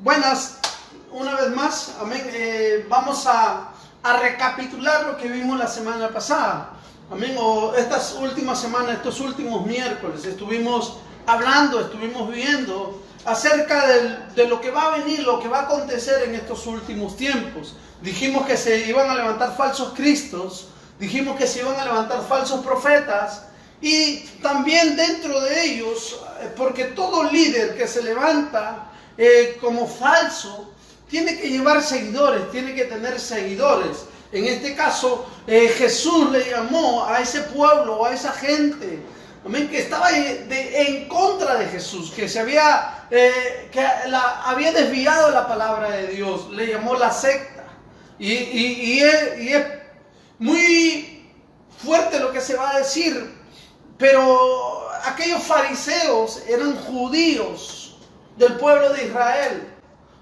Buenas, una vez más, amén. Vamos a recapitular lo que vimos la semana pasada, amén. O estas últimas semanas, estos últimos miércoles, estuvimos hablando, estuvimos viendo acerca de lo que va a venir, lo que va a acontecer en estos últimos tiempos. Dijimos que se iban a levantar falsos cristos, dijimos que se iban a levantar falsos profetas, y también dentro de ellos, porque todo líder que se levanta como falso tiene que llevar seguidores, tiene que tener seguidores. En este caso, Jesús le llamó a ese pueblo, a esa gente, amén, que estaba en contra de Jesús, que había desviado la palabra de Dios. Le llamó la secta. Y es muy fuerte lo que se va a decir, pero aquellos fariseos eran judíos del pueblo de Israel.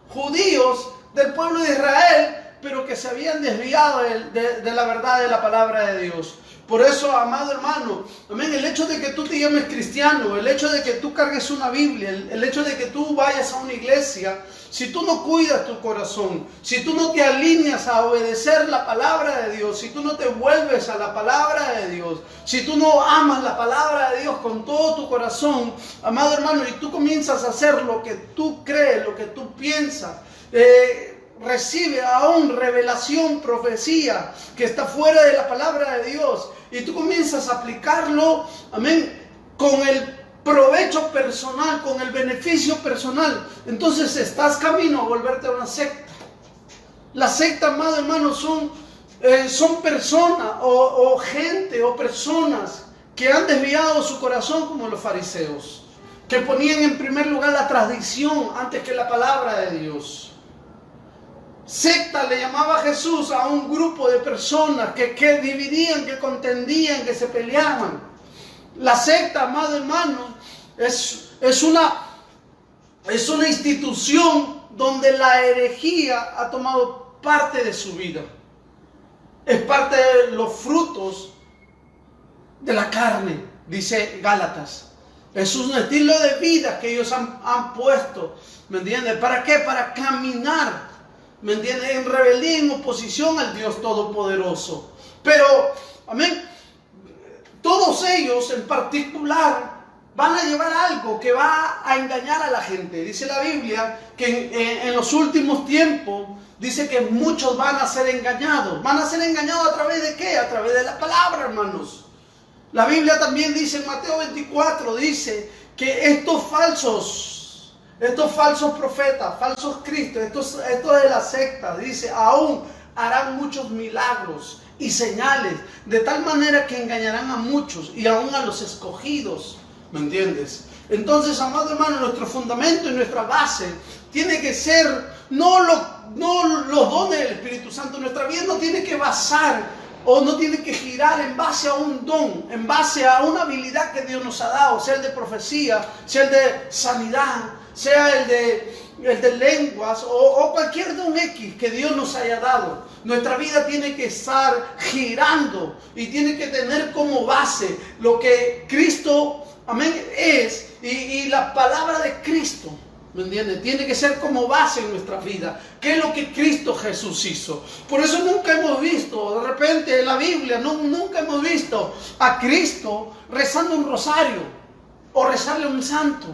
Judíos del pueblo de Israel, pero que se habían desviado de la verdad de la palabra de Dios. Por eso, amado hermano, amén, el hecho de que tú te llames cristiano, el hecho de que tú cargues una Biblia, el hecho de que tú vayas a una iglesia, si tú no cuidas tu corazón, si tú no te alineas a obedecer la palabra de Dios, si tú no te vuelves a la palabra de Dios, si tú no amas la palabra de Dios con todo tu corazón, amado hermano, y tú comienzas a hacer lo que tú crees, lo que tú piensas, recibe aún revelación, profecía que está fuera de la palabra de Dios, y tú comienzas a aplicarlo, amén, con el provecho personal, con el beneficio personal, entonces estás camino a volverte a una secta. La secta, amado hermano, son personas o gente o personas que han desviado su corazón, como los fariseos, que ponían en primer lugar la tradición antes que la palabra de Dios. Secta le llamaba Jesús a un grupo de personas que dividían, que contendían, que se peleaban. La secta, amado hermano, es una institución donde la herejía ha tomado parte de su vida. Es parte de los frutos de la carne, dice Gálatas. Es un estilo de vida que ellos han puesto, ¿me entiendes? ¿Para qué? Para caminar, ¿me entiendes?, en rebeldía, en oposición al Dios Todopoderoso. Pero, amén, todos ellos en particular van a llevar algo que va a engañar a la gente. Dice la Biblia que en los últimos tiempos, dice que muchos van a ser engañados. ¿Van a ser engañados a través de qué? A través de la palabra, hermanos. La Biblia también dice en Mateo 24, dice que estos falsos profetas, falsos cristos, estos de la secta, dice, aún harán muchos milagros y señales, de tal manera que engañarán a muchos y aún a los escogidos, ¿me entiendes? Entonces, amado hermano, nuestro fundamento y nuestra base tiene que ser no los dones del Espíritu Santo. Nuestra vida no tiene que basar o no tiene que girar en base a un don, en base a una habilidad que Dios nos ha dado, sea el de profecía, sea el de sanidad, sea el de lenguas o cualquier don X que Dios nos haya dado. Nuestra vida tiene que estar girando y tiene que tener como base lo que Cristo, amén, es y la palabra de Cristo, ¿me entiendes? Tiene que ser como base en nuestra vida. ¿Qué es lo que Cristo Jesús hizo? Por eso nunca hemos visto, de repente en la Biblia, nunca hemos visto a Cristo rezando un rosario o rezarle a un santo.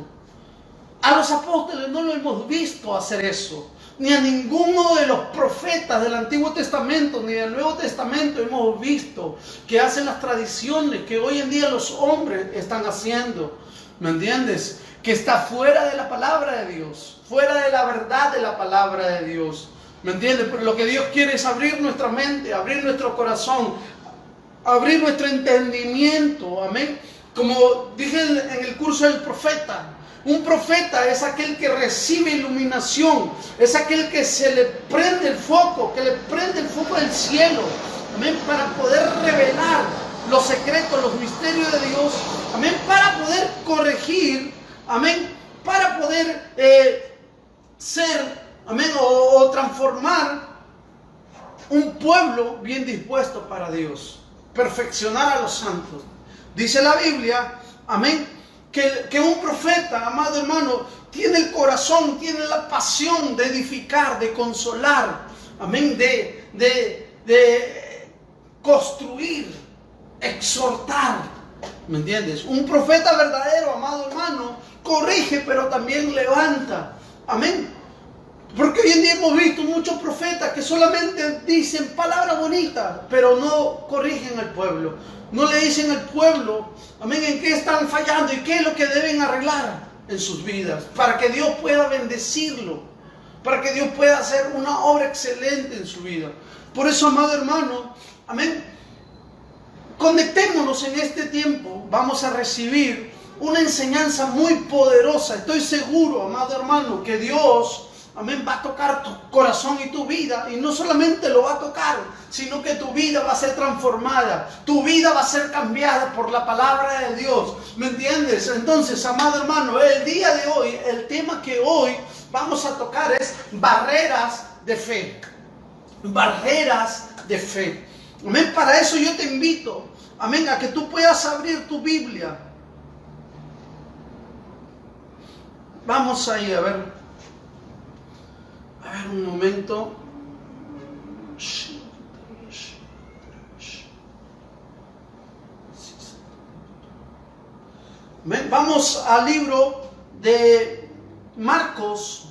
A los apóstoles no lo hemos visto hacer eso. Ni a ninguno de los profetas del Antiguo Testamento ni del Nuevo Testamento hemos visto que hacen las tradiciones que hoy en día los hombres están haciendo. ¿Me entiendes? Que está fuera de la palabra de Dios, fuera de la verdad de la palabra de Dios. ¿Me entiendes? Pero lo que Dios quiere es abrir nuestra mente, abrir nuestro corazón, abrir nuestro entendimiento. Amén. Como dije en el curso del profeta, un profeta es aquel que recibe iluminación, es aquel que se le prende el foco, que le prende el foco del cielo, amén, para poder revelar los secretos, los misterios de Dios, amén, para poder corregir, amén, para poder ser, amén, o transformar un pueblo bien dispuesto para Dios, perfeccionar a los santos. Dice la Biblia, amén, que un profeta, amado hermano, tiene el corazón, tiene la pasión de edificar, de consolar, amén, de construir, exhortar, ¿me entiendes? Un profeta verdadero, amado hermano, corrige pero también levanta, amén. Porque hoy en día hemos visto muchos profetas que solamente dicen palabras bonitas, pero no corrigen al pueblo. No le dicen al pueblo, amén, en qué están fallando y qué es lo que deben arreglar en sus vidas, para que Dios pueda bendecirlo, para que Dios pueda hacer una obra excelente en su vida. Por eso, amado hermano, amén, conectémonos en este tiempo. Vamos a recibir una enseñanza muy poderosa. Estoy seguro, amado hermano, que Dios, amén, va a tocar tu corazón y tu vida. Y no solamente lo va a tocar, sino que tu vida va a ser transformada. Tu vida va a ser cambiada por la palabra de Dios. ¿Me entiendes? Entonces, amado hermano, el día de hoy, el tema que hoy vamos a tocar es barreras de fe. Barreras de fe. Amén. Para eso yo te invito, amén, a que tú puedas abrir tu Biblia. Vamos ahí a ver un momento. Vamos al libro de Marcos.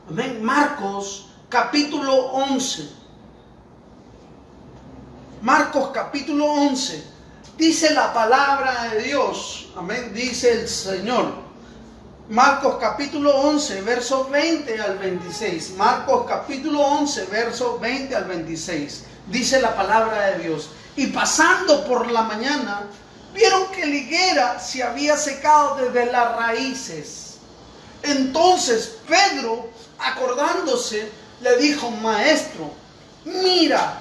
Amén. Marcos capítulo 11. Marcos capítulo 11. Dice la palabra de Dios. Amén. Dice el Señor. Marcos capítulo 11, versos 20 al 26. Marcos capítulo 11, versos 20 al 26. Dice la palabra de Dios. Y pasando por la mañana, vieron que la higuera se había secado desde las raíces. Entonces Pedro, acordándose, le dijo: Maestro, mira,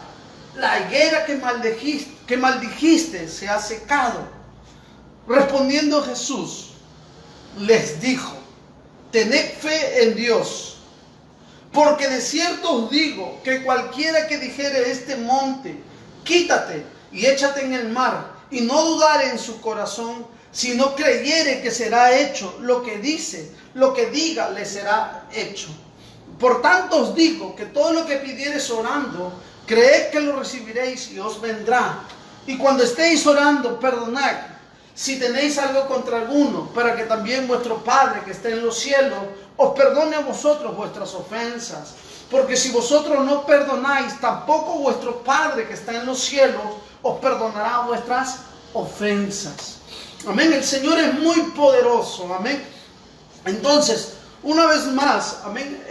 la higuera que maldijiste se ha secado. Respondiendo Jesús, les dijo: tened fe en Dios, porque de cierto os digo que cualquiera que dijere este monte, quítate y échate en el mar, y no dudare en su corazón, sino creyere que será hecho lo que dice, lo que diga le será hecho. Por tanto os digo que todo lo que pidiereis orando, creed que lo recibiréis y os vendrá. Y cuando estéis orando, perdonad si tenéis algo contra alguno, para que también vuestro Padre que está en los cielos os perdone a vosotros vuestras ofensas. Porque si vosotros no perdonáis, tampoco vuestro Padre que está en los cielos os perdonará vuestras ofensas. Amén. El Señor es muy poderoso. Amén. Entonces, una vez más, amén,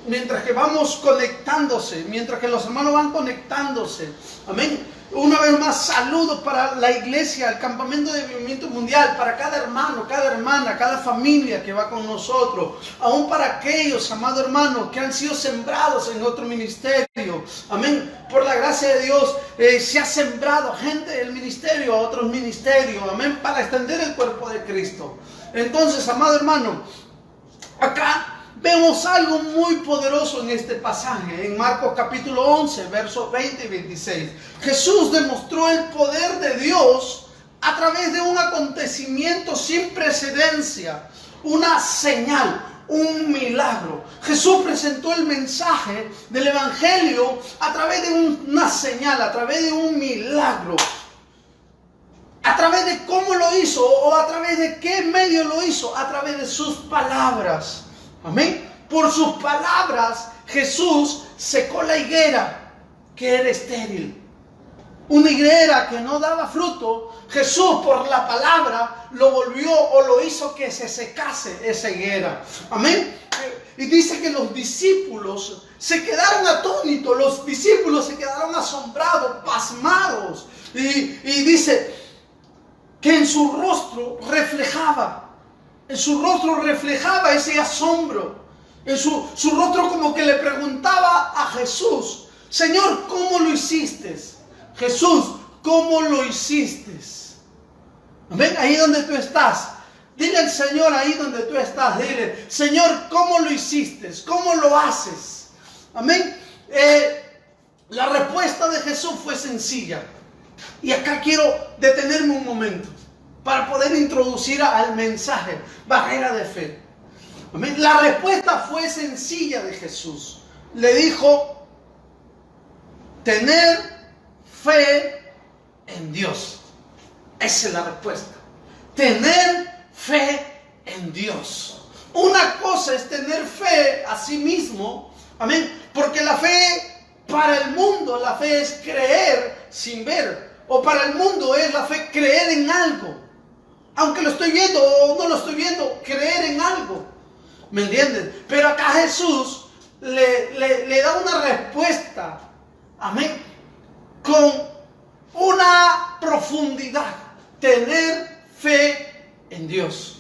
mientras que vamos conectándose, mientras que los hermanos van conectándose, amén, una vez más, saludos para la iglesia, el campamento de Avivamiento Mundial, para cada hermano, cada hermana, cada familia que va con nosotros, aún para aquellos, amados hermanos, que han sido sembrados en otro ministerio, amén. Por la gracia de Dios, se ha sembrado gente del ministerio a otros ministerios, amén, para extender el cuerpo de Cristo. Entonces, amado hermano, acá vemos algo muy poderoso en este pasaje, en Marcos capítulo 11, versos 20 y 26. Jesús demostró el poder de Dios a través de un acontecimiento sin precedencia, una señal, un milagro. Jesús presentó el mensaje del Evangelio a través de una señal, a través de un milagro. ¿A través de cómo lo hizo? ¿O a través de qué medio lo hizo? A través de sus palabras. Amén. Por sus palabras, Jesús secó la higuera que era estéril. Una higuera que no daba fruto, Jesús por la palabra lo volvió o lo hizo que se secase esa higuera. Amén. Y dice que los discípulos se quedaron atónitos, los discípulos se quedaron asombrados, pasmados. Y dice que en su rostro reflejaba ese asombro. En su rostro como que le preguntaba a Jesús: Señor, ¿cómo lo hiciste? Jesús, ¿cómo lo hiciste? Ven ahí donde tú estás. Dile al Señor ahí donde tú estás. Dile: Señor, ¿cómo lo hiciste? ¿Cómo lo haces? Amén. La respuesta de Jesús fue sencilla. Y acá quiero detenerme un momento. para poder introducir al mensaje? Barrera de fe. Amén. La respuesta fue sencilla de Jesús. Le dijo: tener fe en Dios. Esa es la respuesta. Tener fe en Dios. Una cosa es tener fe a sí mismo. Amén. Porque la fe, para el mundo, la fe es creer sin ver. O para el mundo es la fe creer en algo. Aunque lo estoy viendo o no lo estoy viendo, creer en algo. ¿Me entiendes? Pero acá Jesús le da una respuesta. Amén. Con una profundidad. Tener fe en Dios.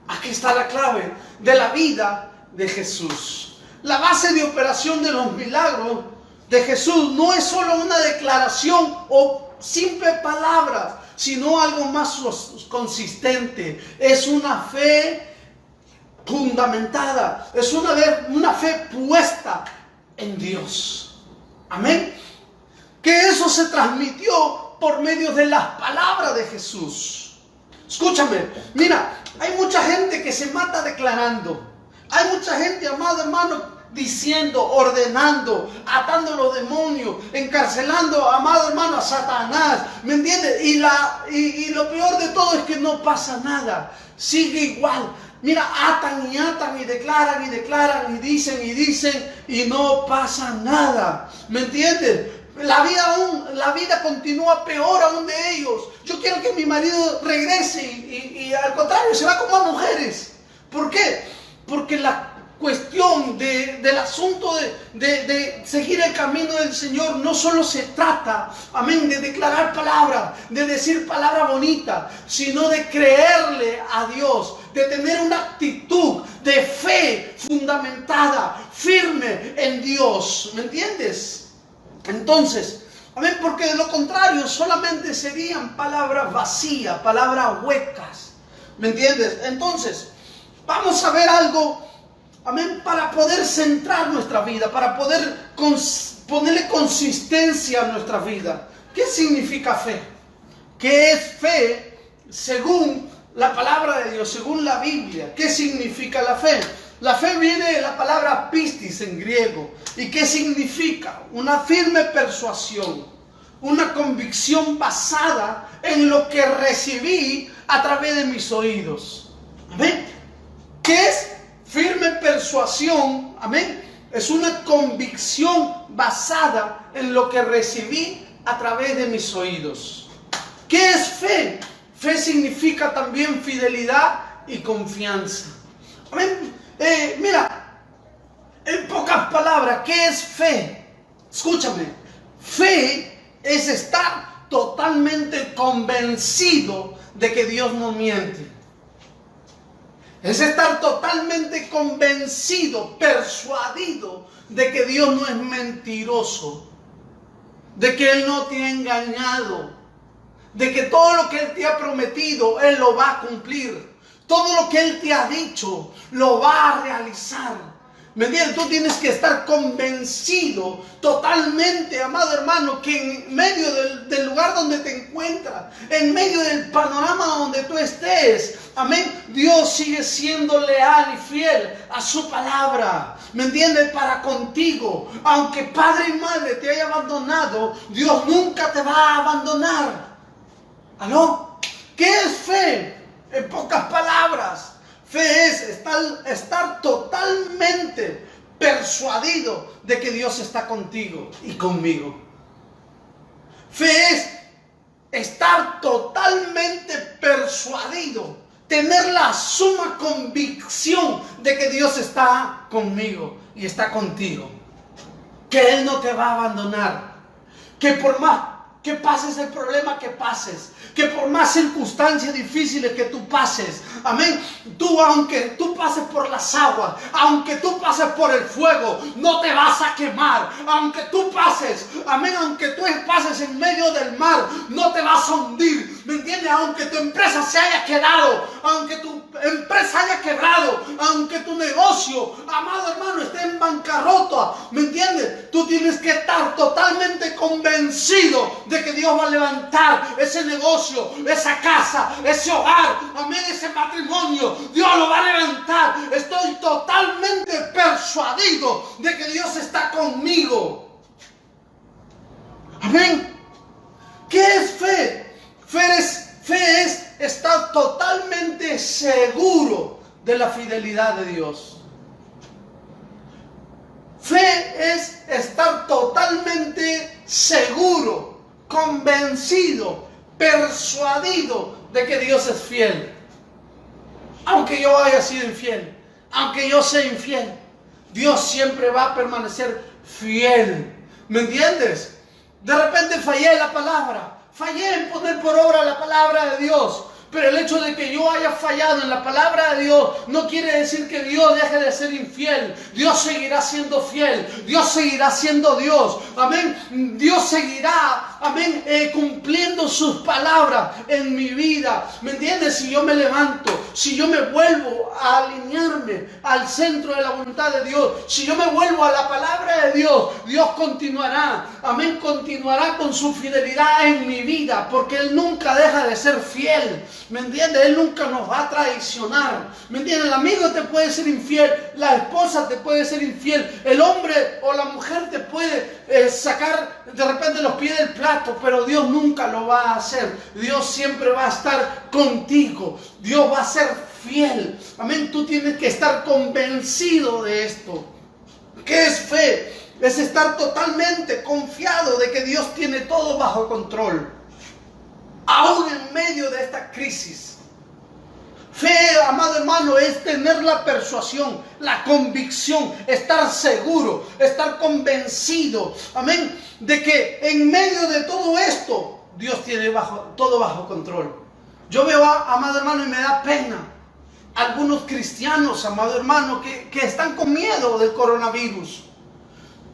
Aquí está la clave de la vida de Jesús. La base de operación de los milagros de Jesús no es solo una declaración o simples palabras, sino algo más consistente. Es una fe fundamentada, es una fe puesta en Dios. Amén. Que eso se transmitió por medio de las palabras de Jesús. Escúchame, mira, hay mucha gente que se mata declarando. Hay mucha gente, amado hermano, diciendo, ordenando, atando a los demonios, encarcelando, amado hermano, a Satanás. ¿Me entiendes? Y lo peor de todo es que no pasa nada. Sigue igual. Mira, atan y declaran y dicen y no pasa nada. ¿Me entiendes? La vida continúa peor aún de ellos. Yo quiero que mi marido regrese y al contrario, se va con más mujeres. ¿Por qué? Porque la cuestión del asunto de seguir el camino del Señor no solo se trata, amén, de declarar palabras, de decir palabras bonitas, sino de creerle a Dios, de tener una actitud de fe fundamentada, firme en Dios. ¿Me entiendes? Entonces, amén, porque de lo contrario solamente serían palabras vacías, palabras huecas. ¿Me entiendes? Entonces, vamos a ver algo, amén, para poder centrar nuestra vida, para poder ponerle consistencia a nuestra vida. ¿Qué significa fe? ¿Qué es fe según la palabra de Dios, según la Biblia? ¿Qué significa la fe? La fe viene de la palabra pistis en griego. ¿Y qué significa? Una firme persuasión, una convicción basada en lo que recibí a través de mis oídos. ¿Amén? ¿Qué es firme persuasión? Amén. Es una convicción basada en lo que recibí a través de mis oídos. ¿Qué es fe? Fe significa también fidelidad y confianza. Amén. Mira, en pocas palabras, ¿qué es fe? Escúchame. Fe es estar totalmente convencido de que Dios no miente. Es estar totalmente convencido, persuadido de que Dios no es mentiroso, de que Él no te ha engañado, de que todo lo que Él te ha prometido, Él lo va a cumplir. Todo lo que Él te ha dicho, lo va a realizar. ¿Me entiendes? Tú tienes que estar convencido totalmente, amado hermano, que en medio del lugar donde te encuentras, en medio del panorama donde tú estés, amén, Dios sigue siendo leal y fiel a su palabra. ¿Me entiendes? Para contigo. Aunque padre y madre te haya abandonado, Dios nunca te va a abandonar. ¿Aló? ¿Qué es fe? En pocas palabras, fe es estar totalmente persuadido de que Dios está contigo y conmigo. Fe es estar totalmente persuadido, tener la suma convicción de que Dios está conmigo y está contigo. Que Él no te va a abandonar. Que por más que pases el problema que pases, que por más circunstancias difíciles que tú pases, amén, aunque tú pases por las aguas, aunque tú pases por el fuego, no te vas a quemar. Aunque tú pases, amén, aunque tú pases en medio del mar, no te vas a hundir. ¿Me entiendes? Aunque tu empresa se haya quedado, aunque tu empresa haya quebrado, aunque tu negocio, amado hermano, esté en bancarrota, ¿me entiendes? Tú tienes que estar totalmente convencido de que Dios va a levantar ese negocio, esa casa, ese hogar, amén, ese matrimonio. Dios lo va a levantar. Estoy totalmente persuadido de que Dios está conmigo. Amén. ¿Qué es fe? Fe es estar totalmente seguro de la fidelidad de Dios. Fe es estar totalmente seguro, convencido, persuadido de que Dios es fiel. Aunque yo haya sido infiel, aunque yo sea infiel, Dios siempre va a permanecer fiel. ¿Me entiendes? De repente fallé en la palabra, fallé en poner por obra la palabra de Dios. Pero el hecho de que yo haya fallado en la palabra de Dios no quiere decir que Dios deje de ser infiel. Dios seguirá siendo fiel. Dios seguirá siendo Dios. Amén. Dios seguirá, amén, cumpliendo sus palabras en mi vida. ¿Me entiendes? Si yo me levanto, si yo me vuelvo a alinearme al centro de la voluntad de Dios, si yo me vuelvo a la palabra de Dios, Dios continuará, amén, continuará con su fidelidad en mi vida, porque Él nunca deja de ser fiel. ¿Me entiendes? Él nunca nos va a traicionar. ¿Me entiendes? El amigo te puede ser infiel, la esposa te puede ser infiel, el hombre o la mujer te puede sacar de repente los pies del plato, pero Dios nunca lo va a hacer. Dios siempre va a estar contigo. Dios va a ser fiel. Amén. Tú tienes que estar convencido de esto. ¿Qué es fe? Es estar totalmente confiado de que Dios tiene todo bajo control, aún en medio de esta crisis. Fe, amado hermano, es tener la persuasión, la convicción, estar seguro, estar convencido, amén, de que en medio de todo esto, Dios tiene todo bajo control. Yo veo, amado hermano, y me da pena algunos cristianos, amado hermano, que están con miedo del coronavirus.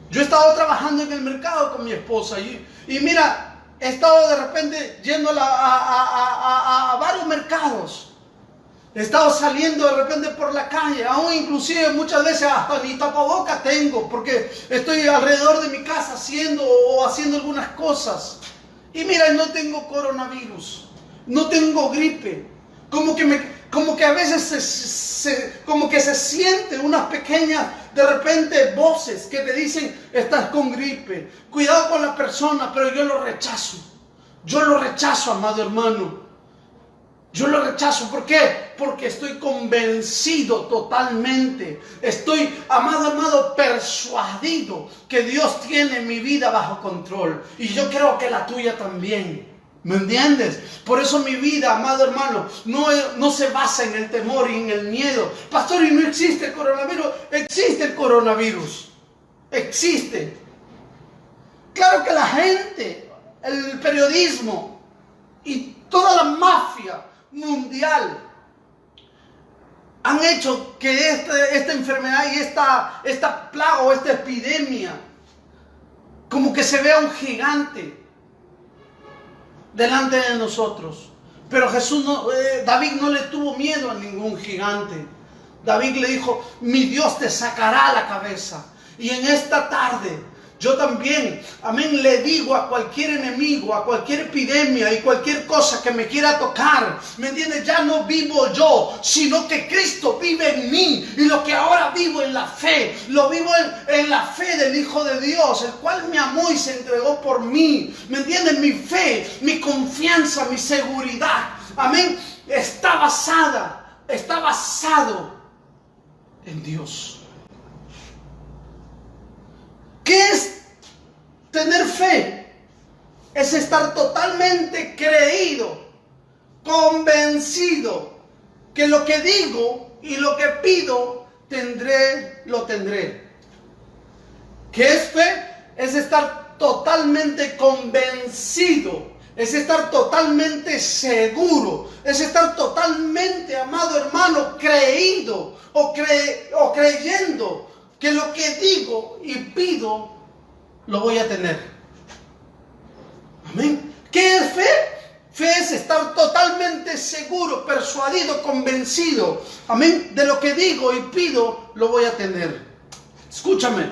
Yo he estado trabajando en el mercado con mi esposa y mira, he estado de repente yendo a varios mercados. He estado saliendo de repente por la calle, aún inclusive muchas veces hasta ni tapabocas tengo, porque estoy alrededor de mi casa haciendo algunas cosas. Y mira, no tengo coronavirus, no tengo gripe, como que a veces como que se sienten unas pequeñas de repente voces que te dicen estás con gripe, cuidado con la persona, pero yo lo rechazo, amado hermano. Yo lo rechazo. ¿Por qué? Porque estoy convencido totalmente. Estoy, amado, persuadido que Dios tiene mi vida bajo control. Y yo creo que la tuya también. ¿Me entiendes? Por eso mi vida, amado hermano, no se basa en el temor y en el miedo. Pastor, ¿y no existe el coronavirus? Existe el coronavirus. Existe. Claro que la gente, el periodismo y toda la mafia mundial han hecho que esta enfermedad y esta plaga o esta epidemia como que se vea un gigante delante de nosotros. Pero David no le tuvo miedo a ningún gigante. David le dijo, mi Dios te sacará la cabeza. Y en esta tarde yo también, amén, le digo a cualquier enemigo, a cualquier epidemia y cualquier cosa que me quiera tocar, ¿me entiendes? Ya no vivo yo, sino que Cristo vive en mí. Y lo que ahora vivo en la fe, lo vivo en la fe del Hijo de Dios, el cual me amó y se entregó por mí. ¿Me entiendes? Mi fe, mi confianza, mi seguridad, amén, está basado en Dios. ¿Qué es tener fe? Es estar totalmente creído, convencido que lo que digo y lo que pido lo tendré. ¿Qué es fe? Es estar totalmente convencido, es estar totalmente seguro, es estar totalmente, amado hermano, creído o creyendo que lo que digo y pido lo voy a tener. Amén. ¿Qué es fe? Fe es estar totalmente seguro, persuadido, convencido. Amén. De lo que digo y pido, lo voy a tener. Escúchame.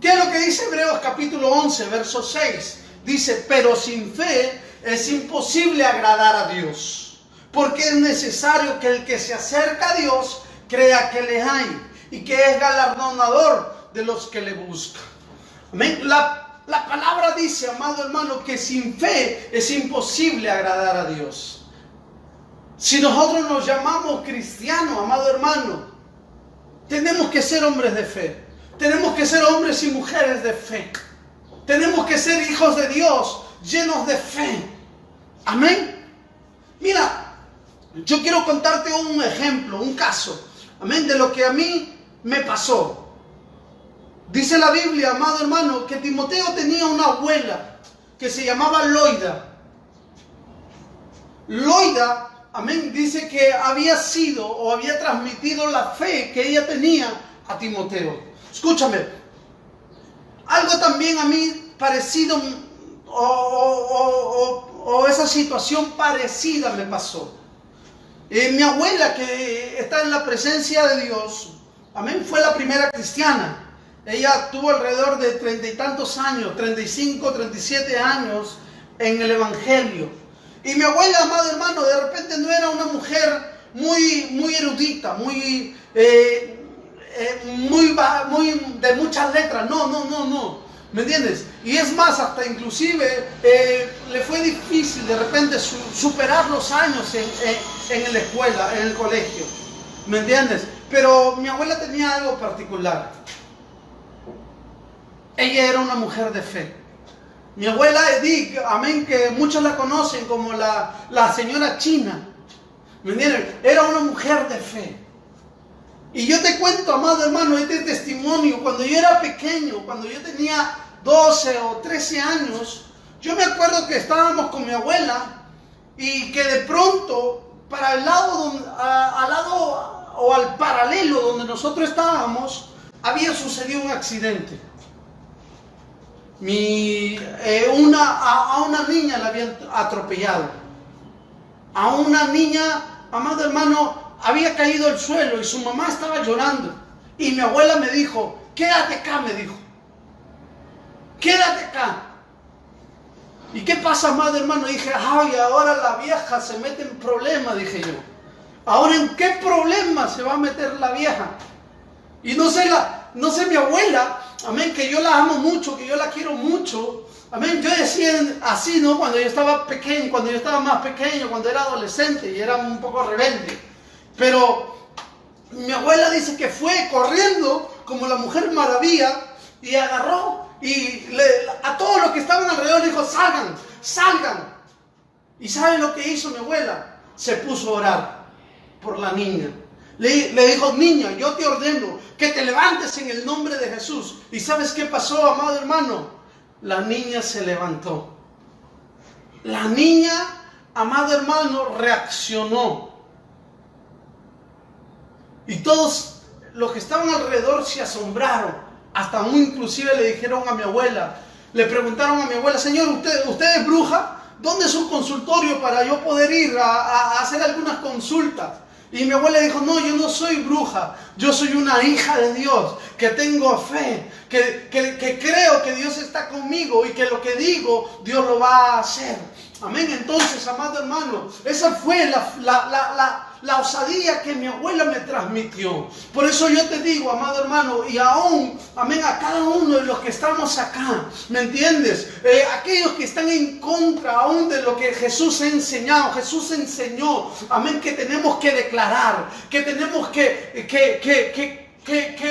¿Qué es lo que dice Hebreos capítulo 11, verso 6? Dice, pero sin fe es imposible agradar a Dios. Porque es necesario que el que se acerca a Dios crea que le hay y que es galardonador de los que le buscan. Amén. La palabra dice, amado hermano, que sin fe es imposible agradar a Dios. Si nosotros nos llamamos cristianos, amado hermano, tenemos que ser hombres de fe. Tenemos que ser hombres y mujeres de fe. Tenemos que ser hijos de Dios, llenos de fe. Amén. Mira, yo quiero contarte un ejemplo, un caso. Amén, de lo que a mí me pasó. Dice la Biblia, amado hermano, que Timoteo tenía una abuela que se llamaba Loida. Loida, amén, dice que había sido o había transmitido la fe que ella tenía a Timoteo. Escúchame, algo también a mí parecido o esa situación parecida me pasó. Mi abuela, que está en la presencia de Dios, amén, fue la primera cristiana. Ella tuvo alrededor de 30 y tantos años, 35, 37 años en el Evangelio. Y mi abuela, amado hermano, de repente no era una mujer muy erudita, muy de muchas letras. No. ¿Me entiendes? Y es más, hasta inclusive le fue difícil de repente superar los años en la escuela, en el colegio. ¿Me entiendes? Pero mi abuela tenía algo particular. Ella era una mujer de fe. Mi abuela Edith, amén, que muchos la conocen como la señora China. ¿Me entienden? Era una mujer de fe. Y yo te cuento, amado hermano, este testimonio. Cuando yo era pequeño, cuando yo tenía 12 o 13 años, yo me acuerdo que estábamos con mi abuela y que de pronto, para el lado, al lado o al paralelo donde nosotros estábamos, había sucedido un accidente. A una niña la habían atropellado. A una niña, amado hermano, había caído al suelo y su mamá estaba llorando. Y mi abuela me dijo, quédate acá, me dijo. Quédate acá. ¿Y qué pasa, amado hermano? Dije, ay, ahora la vieja se mete en problemas, dije yo. ¿Ahora en qué problema se va a meter la vieja? Y no sé mi abuela, amén, que yo la amo mucho, que yo la quiero mucho. Amén, yo decía así, ¿no? Cuando yo estaba pequeño, cuando yo estaba más pequeño, cuando era adolescente y era un poco rebelde. Pero mi abuela dice que fue corriendo como la Mujer Maravilla y agarró y a todos los que estaban alrededor le dijo, salgan. ¿Y saben lo que hizo mi abuela? Se puso a orar por la niña. Le dijo, niña, yo te ordeno que te levantes en el nombre de Jesús. ¿Y sabes qué pasó, amado hermano? La niña se levantó. La niña, amado hermano, reaccionó. Y todos los que estaban alrededor se asombraron. Hasta inclusive le dijeron a mi abuela, le preguntaron a mi abuela, señor, ¿usted es bruja? ¿Dónde es un consultorio para yo poder ir a hacer algunas consultas? Y mi abuela dijo, no, yo no soy bruja, yo soy una hija de Dios, que tengo fe, que creo que Dios está conmigo y que lo que digo, Dios lo va a hacer. Amén. Entonces, amado hermano, esa fue la osadía que mi abuela me transmitió. Por eso yo te digo, amado hermano, y aún, amén, a cada uno de los que estamos acá, ¿me entiendes? Aquellos que están en contra aún de lo que Jesús ha enseñado. Jesús enseñó, amén, que tenemos que declarar, que tenemos que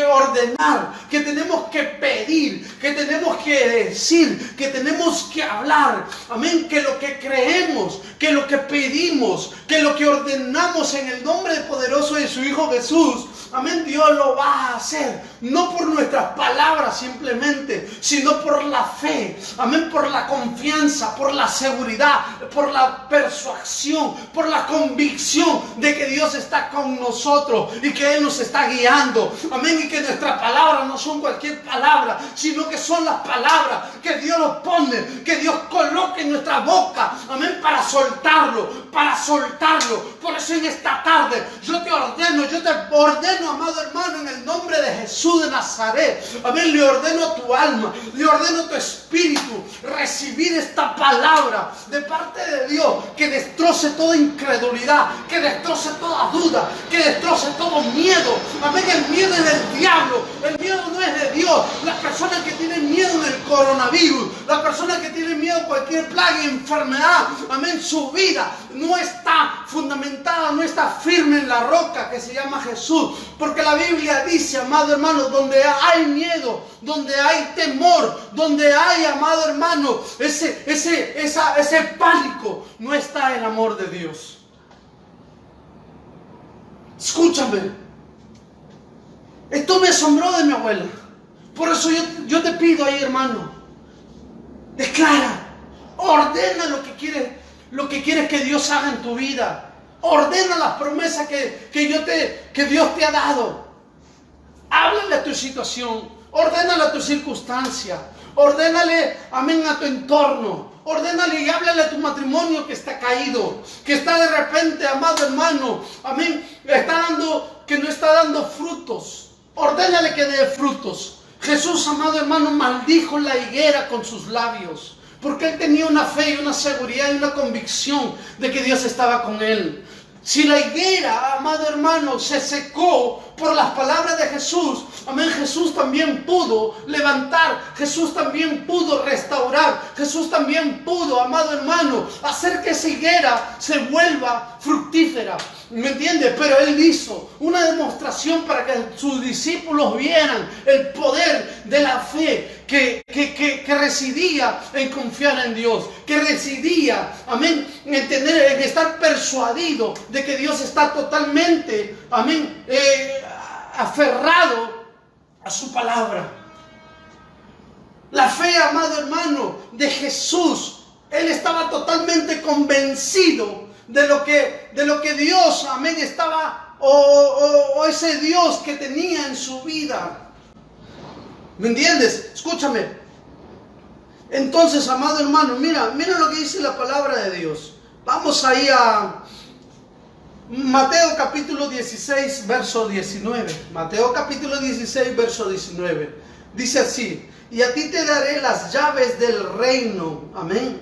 ordenar, que tenemos que pedir, que tenemos que decir, que tenemos que hablar, amén, que lo que creemos, que lo que pedimos, que lo que ordenamos en el nombre poderoso de su Hijo Jesús, amén, Dios lo va a hacer. No por nuestras palabras simplemente, sino por la fe, amén, por la confianza, por la seguridad, por la persuasión, por la convicción de que Dios está con nosotros y que Él nos está guiando, amén, y que nuestras palabras no son cualquier palabra, sino que son las palabras que Dios nos pone, que Dios coloque en nuestra boca, amén, para soltarlo, para soltarlo. Por eso en esta tarde yo te ordeno, amado hermano, en el nombre de Jesús de Nazaret, amén, le ordeno a tu alma, le ordeno a tu espíritu recibir esta palabra de parte de Dios, que destroce toda incredulidad, que destroce toda duda, que destroce todo miedo, amén. El miedo es del diablo, el miedo no es de Dios. Las personas que tienen miedo del coronavirus, las personas que tienen miedo a cualquier plaga y enfermedad, amén, su vida no está fundamentada, no está firme en la roca que se llama Jesús, porque la Biblia dice, amado hermano, donde hay miedo, donde hay temor, donde hay, amado hermano, ese pánico, no está el amor de Dios. Escúchame, esto me asombró de mi abuela. Por eso yo te pido ahí, hermano, declara, ordena lo que quieres que Dios haga en tu vida. Ordena las promesas que Dios te ha dado. Háblale a tu situación, ordénale a tu circunstancia, ordénale, amén, a tu entorno. Ordénale y háblale a tu matrimonio que está caído, que está de repente, amado hermano, amén, que no está dando frutos. Ordénale que dé frutos. Jesús, amado hermano, maldijo la higuera con sus labios, porque él tenía una fe y una seguridad y una convicción de que Dios estaba con él. Si la higuera, amado hermano, se secó por las palabras de Jesús, amén, Jesús también pudo levantar, Jesús también pudo restaurar, Jesús también pudo, amado hermano, hacer que esa higuera se vuelva fructífera. ¿Me entiendes? Pero Él hizo una demostración para que sus discípulos vieran el poder de la fe que residía en confiar en Dios, que residía, amén, en estar persuadido de que Dios está totalmente, amén, aferrado a su palabra. La fe, amado hermano, de Jesús, Él estaba totalmente convencido de lo que Dios, amén, estaba, o ese Dios que tenía en su vida. ¿Me entiendes? Escúchame. Entonces, amado hermano, mira lo que dice la palabra de Dios. Vamos ahí a Mateo capítulo 16, verso 19. Mateo capítulo 16, verso 19. Dice así: y a ti te daré las llaves del reino, amén,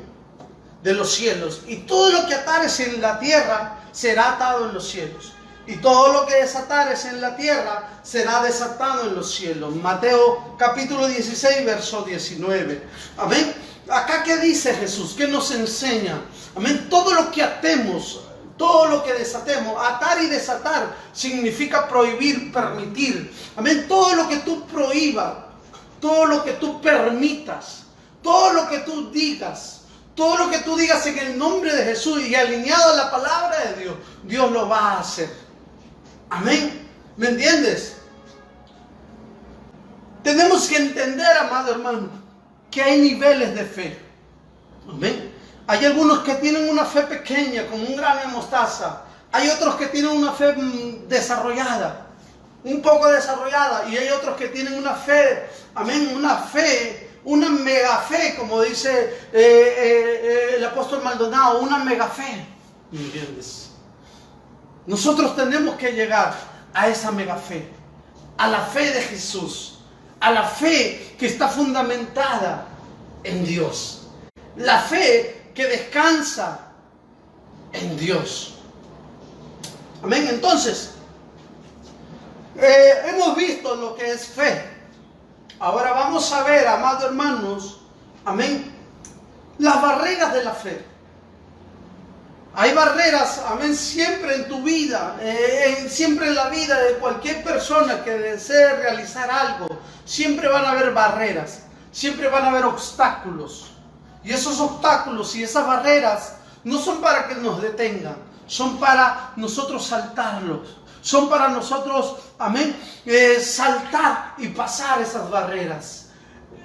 de los cielos. Y todo lo que atares en la tierra será atado en los cielos. Y todo lo que desatares en la tierra será desatado en los cielos. Mateo capítulo 16, verso 19. Amén. Acá, ¿qué dice Jesús? ¿Qué nos enseña? Amén. Todo lo que atemos, todo lo que desatemos, atar y desatar significa prohibir, permitir. Amén. Todo lo que tú prohíbas, todo lo que tú permitas, todo lo que tú digas, todo lo que tú digas en el nombre de Jesús y alineado a la palabra de Dios, Dios lo va a hacer. Amén. ¿Me entiendes? Tenemos que entender, amado hermano, que hay niveles de fe. Amén. Hay algunos que tienen una fe pequeña, como un grano de mostaza. Hay otros que tienen una fe desarrollada, un poco desarrollada. Y hay otros que tienen una fe, amén, una mega fe, como dice el apóstol Maldonado, una mega fe. ¿Me entiendes? Nosotros tenemos que llegar a esa mega fe, a la fe de Jesús, a la fe que está fundamentada en Dios, la fe que descansa en Dios. Amén. Entonces, hemos visto lo que es fe. Ahora vamos a ver, amados hermanos, amén, las barreras de la fe. Hay barreras, amén, siempre en tu vida, siempre en la vida de cualquier persona que desee realizar algo. Siempre van a haber barreras, siempre van a haber obstáculos. Y esos obstáculos y esas barreras no son para que nos detengan, son para nosotros saltarlos. Son para nosotros, amén, saltar y pasar esas barreras.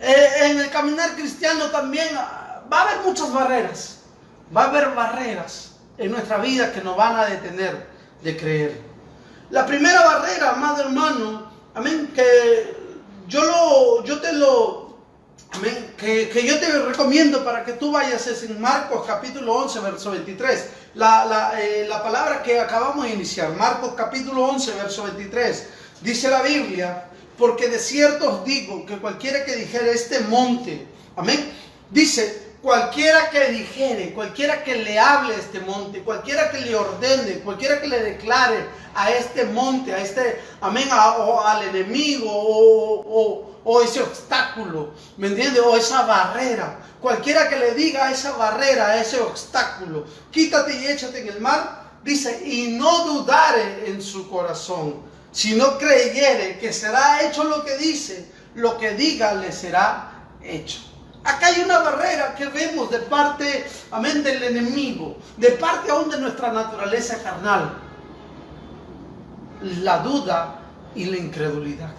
En el caminar cristiano también va a haber muchas barreras. Va a haber barreras en nuestra vida que nos van a detener de creer. La primera barrera, amado hermano, amén, que yo te recomiendo para que tú vayas, es en Marcos capítulo 11, verso 23. La palabra que acabamos de iniciar, Marcos capítulo 11, verso 23. Dice la Biblia: porque de cierto os digo que cualquiera que dijere este monte, amén, dice, cualquiera que dijere, cualquiera que le hable a este monte, cualquiera que le ordene, cualquiera que le declare a este monte, a este, amén, o al enemigo, o ese obstáculo, ¿me entiende? O esa barrera, cualquiera que le diga a esa barrera, a ese obstáculo, quítate y échate en el mar, dice, y no dudare en su corazón, si no creyere que será hecho lo que dice, lo que diga le será hecho. Acá hay una barrera que vemos de parte, amén, del enemigo, de parte aún de nuestra naturaleza carnal. La duda y la incredulidad.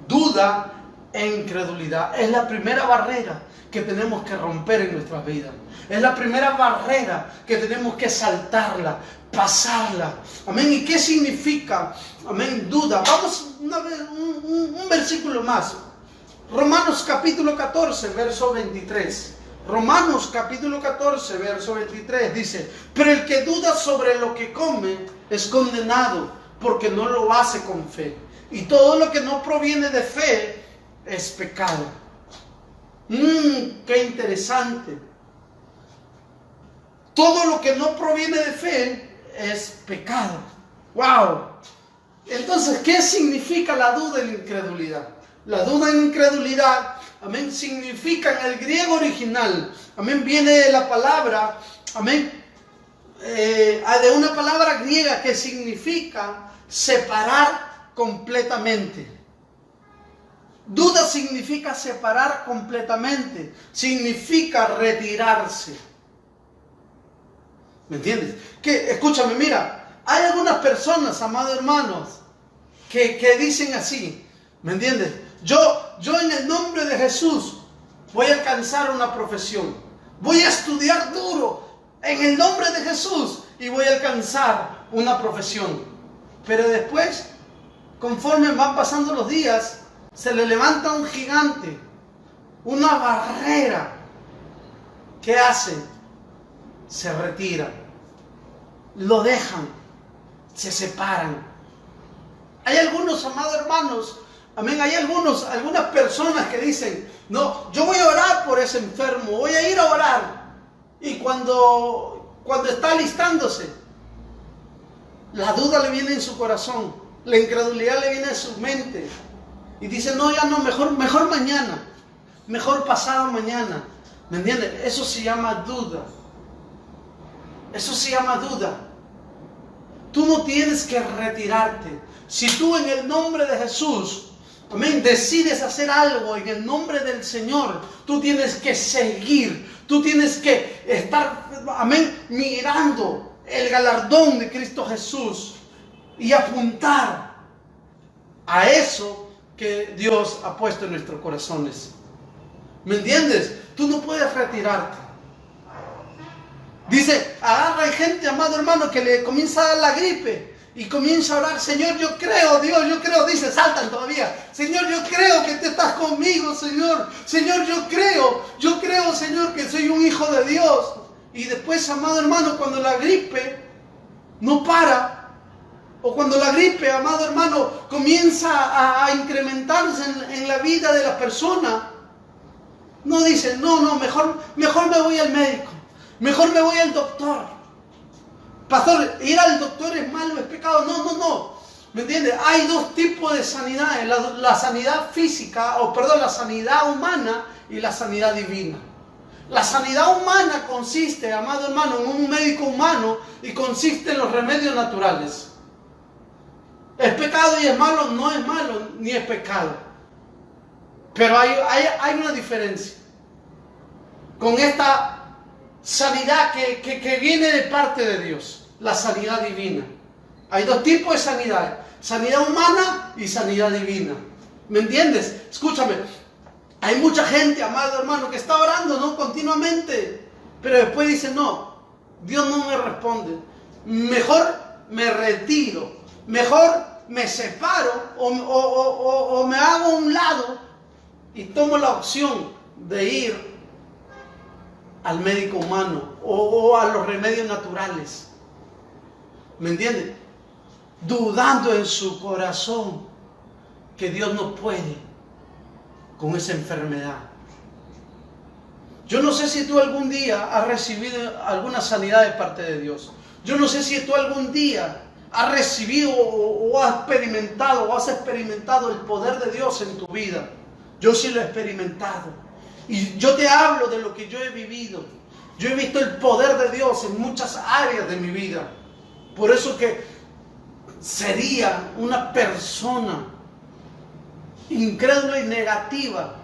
Duda e incredulidad es la primera barrera que tenemos que romper en nuestras vidas. Es la primera barrera que tenemos que saltarla, pasarla. Amén. ¿Y qué significa, amén, duda? Vamos un versículo más. Romanos capítulo 14, verso 23. Romanos capítulo 14, verso 23 dice: pero el que duda sobre lo que come es condenado, porque no lo hace con fe. Y todo lo que no proviene de fe es pecado. Qué interesante. Todo lo que no proviene de fe es pecado. Wow. Entonces, ¿qué significa la duda y la incredulidad? La duda y la incredulidad, amén, significa en el griego original, amén, viene de la palabra, amén, de una palabra griega que significa separar completamente. Duda significa separar completamente, significa retirarse. ¿Me entiendes? Que, escúchame, mira, hay algunas personas, amados hermanos, que dicen así, ¿me entiendes? Yo en el nombre de Jesús voy a alcanzar una profesión. Voy a estudiar duro en el nombre de Jesús y voy a alcanzar una profesión. Pero después, conforme van pasando los días, se le levanta un gigante, una barrera. ¿Qué hacen? Se retiran, lo dejan, se separan. Hay algunos, amados hermanos, amén, hay algunas personas que dicen, no, yo voy a orar por ese enfermo, voy a ir a orar. Y cuando está alistándose, la duda le viene en su corazón, la incredulidad le viene en su mente. Y dice, no, ya no, mejor mañana, mejor pasado mañana. ¿Me entiendes? Eso se llama duda. Eso se llama duda. Tú no tienes que retirarte. Si tú en el nombre de Jesús, amén, decides hacer algo en el nombre del Señor, tú tienes que seguir, tú tienes que estar, amén, mirando el galardón de Cristo Jesús y apuntar a eso que Dios ha puesto en nuestros corazones. ¿Me entiendes? Tú no puedes retirarte. Dice, hay gente, amado hermano, que le comienza a dar la gripe y comienza a orar, Señor, yo creo, Dios, yo creo, dice, saltan todavía, Señor, yo creo que te estás conmigo, Señor, Señor, yo creo, Señor, que soy un hijo de Dios. Y después, amado hermano, cuando la gripe no para, o cuando la gripe, amado hermano, comienza a incrementarse en la vida de la persona, no dice, no, mejor me voy al médico. Mejor me voy al doctor. Pastor, ir al doctor es malo, es pecado. No. ¿Me entiendes? Hay dos tipos de sanidades. La sanidad física, la sanidad humana y la sanidad divina. La sanidad humana consiste, amado hermano, en un médico humano y consiste en los remedios naturales. ¿Es pecado y es malo? No es malo, ni es pecado. Pero hay una diferencia. Con esta sanidad que viene de parte de Dios, la sanidad divina. Hay dos tipos de sanidad. sanidad humana y sanidad divina. ¿Me entiendes? Escúchame, hay mucha gente, amado hermano, que está orando, ¿no?, continuamente, pero después dice, no, Dios no me responde, mejor me retiro, mejor me separo o me hago a un lado y tomo la opción de ir al médico humano o a los remedios naturales. ¿Me entiendes? Dudando en su corazón que Dios no puede con esa enfermedad. Yo no sé si tú algún día has recibido alguna sanidad de parte de Dios. Yo no sé si tú algún día has recibido o has experimentado el poder de Dios en tu vida. Yo sí lo he experimentado. Y yo te hablo de lo que yo he vivido. Yo he visto el poder de Dios en muchas áreas de mi vida. Por eso que sería una persona incrédula y negativa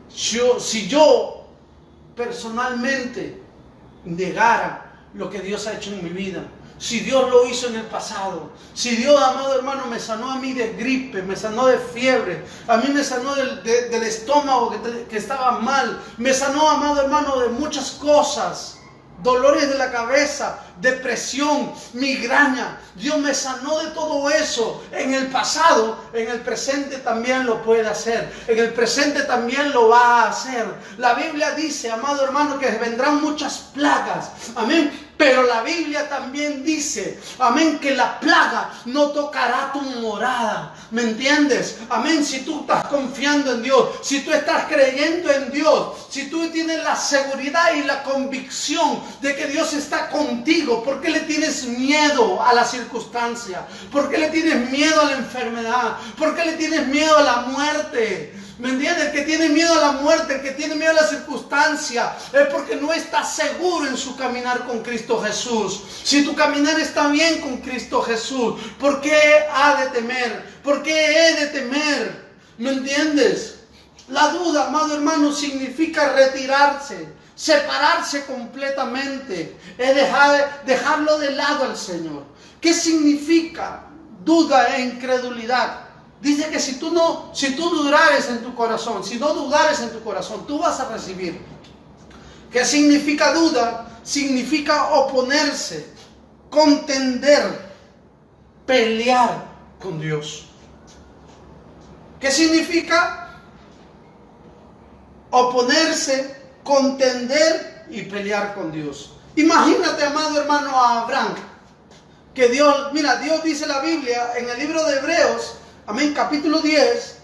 si yo personalmente negara lo que Dios ha hecho en mi vida. Si Dios lo hizo en el pasado, si Dios, amado hermano, me sanó a mí de gripe, me sanó de fiebre, a mí me sanó del estómago que estaba mal, me sanó, amado hermano, de muchas cosas, dolores de la cabeza, depresión, migraña. Dios me sanó de todo eso en el pasado, en el presente también lo puede hacer, en el presente también lo va a hacer. La Biblia dice, amado hermano, que vendrán muchas plagas, amén. Pero la Biblia también dice, amén, que la plaga no tocará tu morada. ¿Me entiendes? Amén. Si tú estás confiando en Dios, si tú estás creyendo en Dios, si tú tienes la seguridad y la convicción de que Dios está contigo, ¿por qué le tienes miedo a la circunstancia? ¿Por qué le tienes miedo a la enfermedad? ¿Por qué le tienes miedo a la muerte? ¿Me entiendes? El que tiene miedo a la muerte, el que tiene miedo a la circunstancia, es porque no está seguro en su caminar con Cristo Jesús. Si tu caminar está bien con Cristo Jesús, ¿por qué ha de temer? ¿Por qué he de temer? ¿Me entiendes? La duda, amado hermano, significa retirarse, separarse completamente, es dejarlo de lado al Señor. ¿Qué significa duda e incredulidad? Dice que si tú dudares en tu corazón, si no dudares en tu corazón, tú vas a recibir. ¿Qué significa duda? Significa oponerse, contender, pelear con Dios. ¿Qué significa? Oponerse, contender y pelear con Dios. Imagínate, amado hermano, a Abraham, que Dios dice en la Biblia, en el libro de Hebreos, amén, capítulo 10,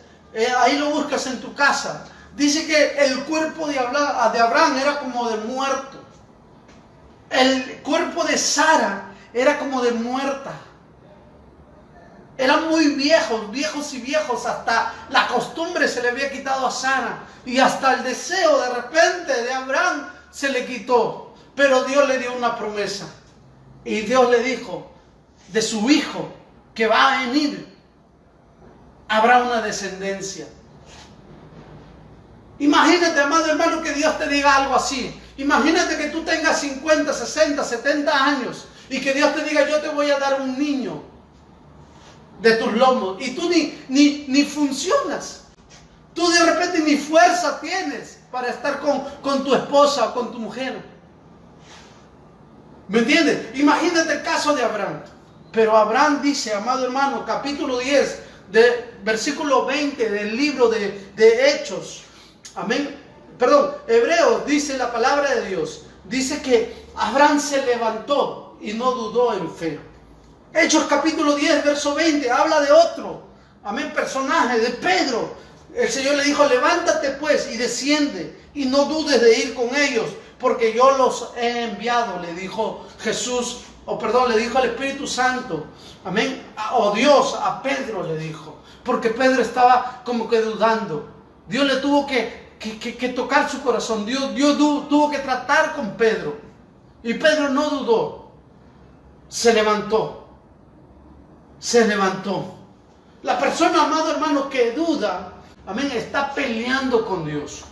ahí lo buscas en tu casa. Dice que el cuerpo de Abraham era como de muerto. El cuerpo de Sara era como de muerta. Eran muy viejos y viejos. Hasta la costumbre se le había quitado a Sara. Y hasta el deseo de repente de Abraham se le quitó. Pero Dios le dio una promesa. Y Dios le dijo, de su hijo que va a venir, habrá una descendencia. Imagínate, amado hermano, que Dios te diga algo así. Imagínate que tú tengas 50, 60, 70 años y que Dios te diga, yo te voy a dar un niño de tus lomos. Y tú ni funcionas. Tú de repente ni fuerza tienes para estar con tu esposa o con tu mujer. ¿Me entiendes? Imagínate el caso de Abraham. Pero Abraham dice, amado hermano, capítulo 10, versículo 20 del libro de Hechos, amén, Hebreos, dice la palabra de Dios, dice que Abraham se levantó y no dudó en fe. Hechos capítulo 10, verso 20, habla de otro, amén, personaje, de Pedro. El Señor le dijo, levántate pues y desciende y no dudes de ir con ellos, porque yo los he enviado, le dijo Jesús, le dijo al Espíritu Santo, amén, o Dios a Pedro le dijo, porque Pedro estaba como que dudando. Dios le tuvo que tocar su corazón. Dios tuvo que tratar con Pedro, y Pedro no dudó, se levantó. La persona, amado hermano, que duda, amén, está peleando con Dios.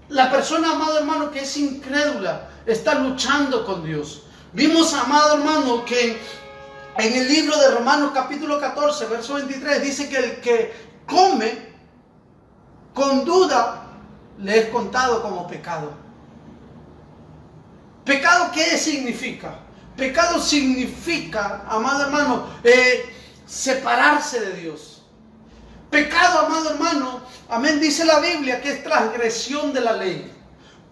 La persona, amado hermano, que es incrédula, está luchando con Dios. Vimos, amado hermano, que En el libro de Romanos capítulo 14, verso 23, dice que el que come con duda le es contado como pecado. ¿Pecado qué significa? Pecado significa, amado hermano, separarse de Dios. Pecado, amado hermano, amén, dice la Biblia que es transgresión de la ley.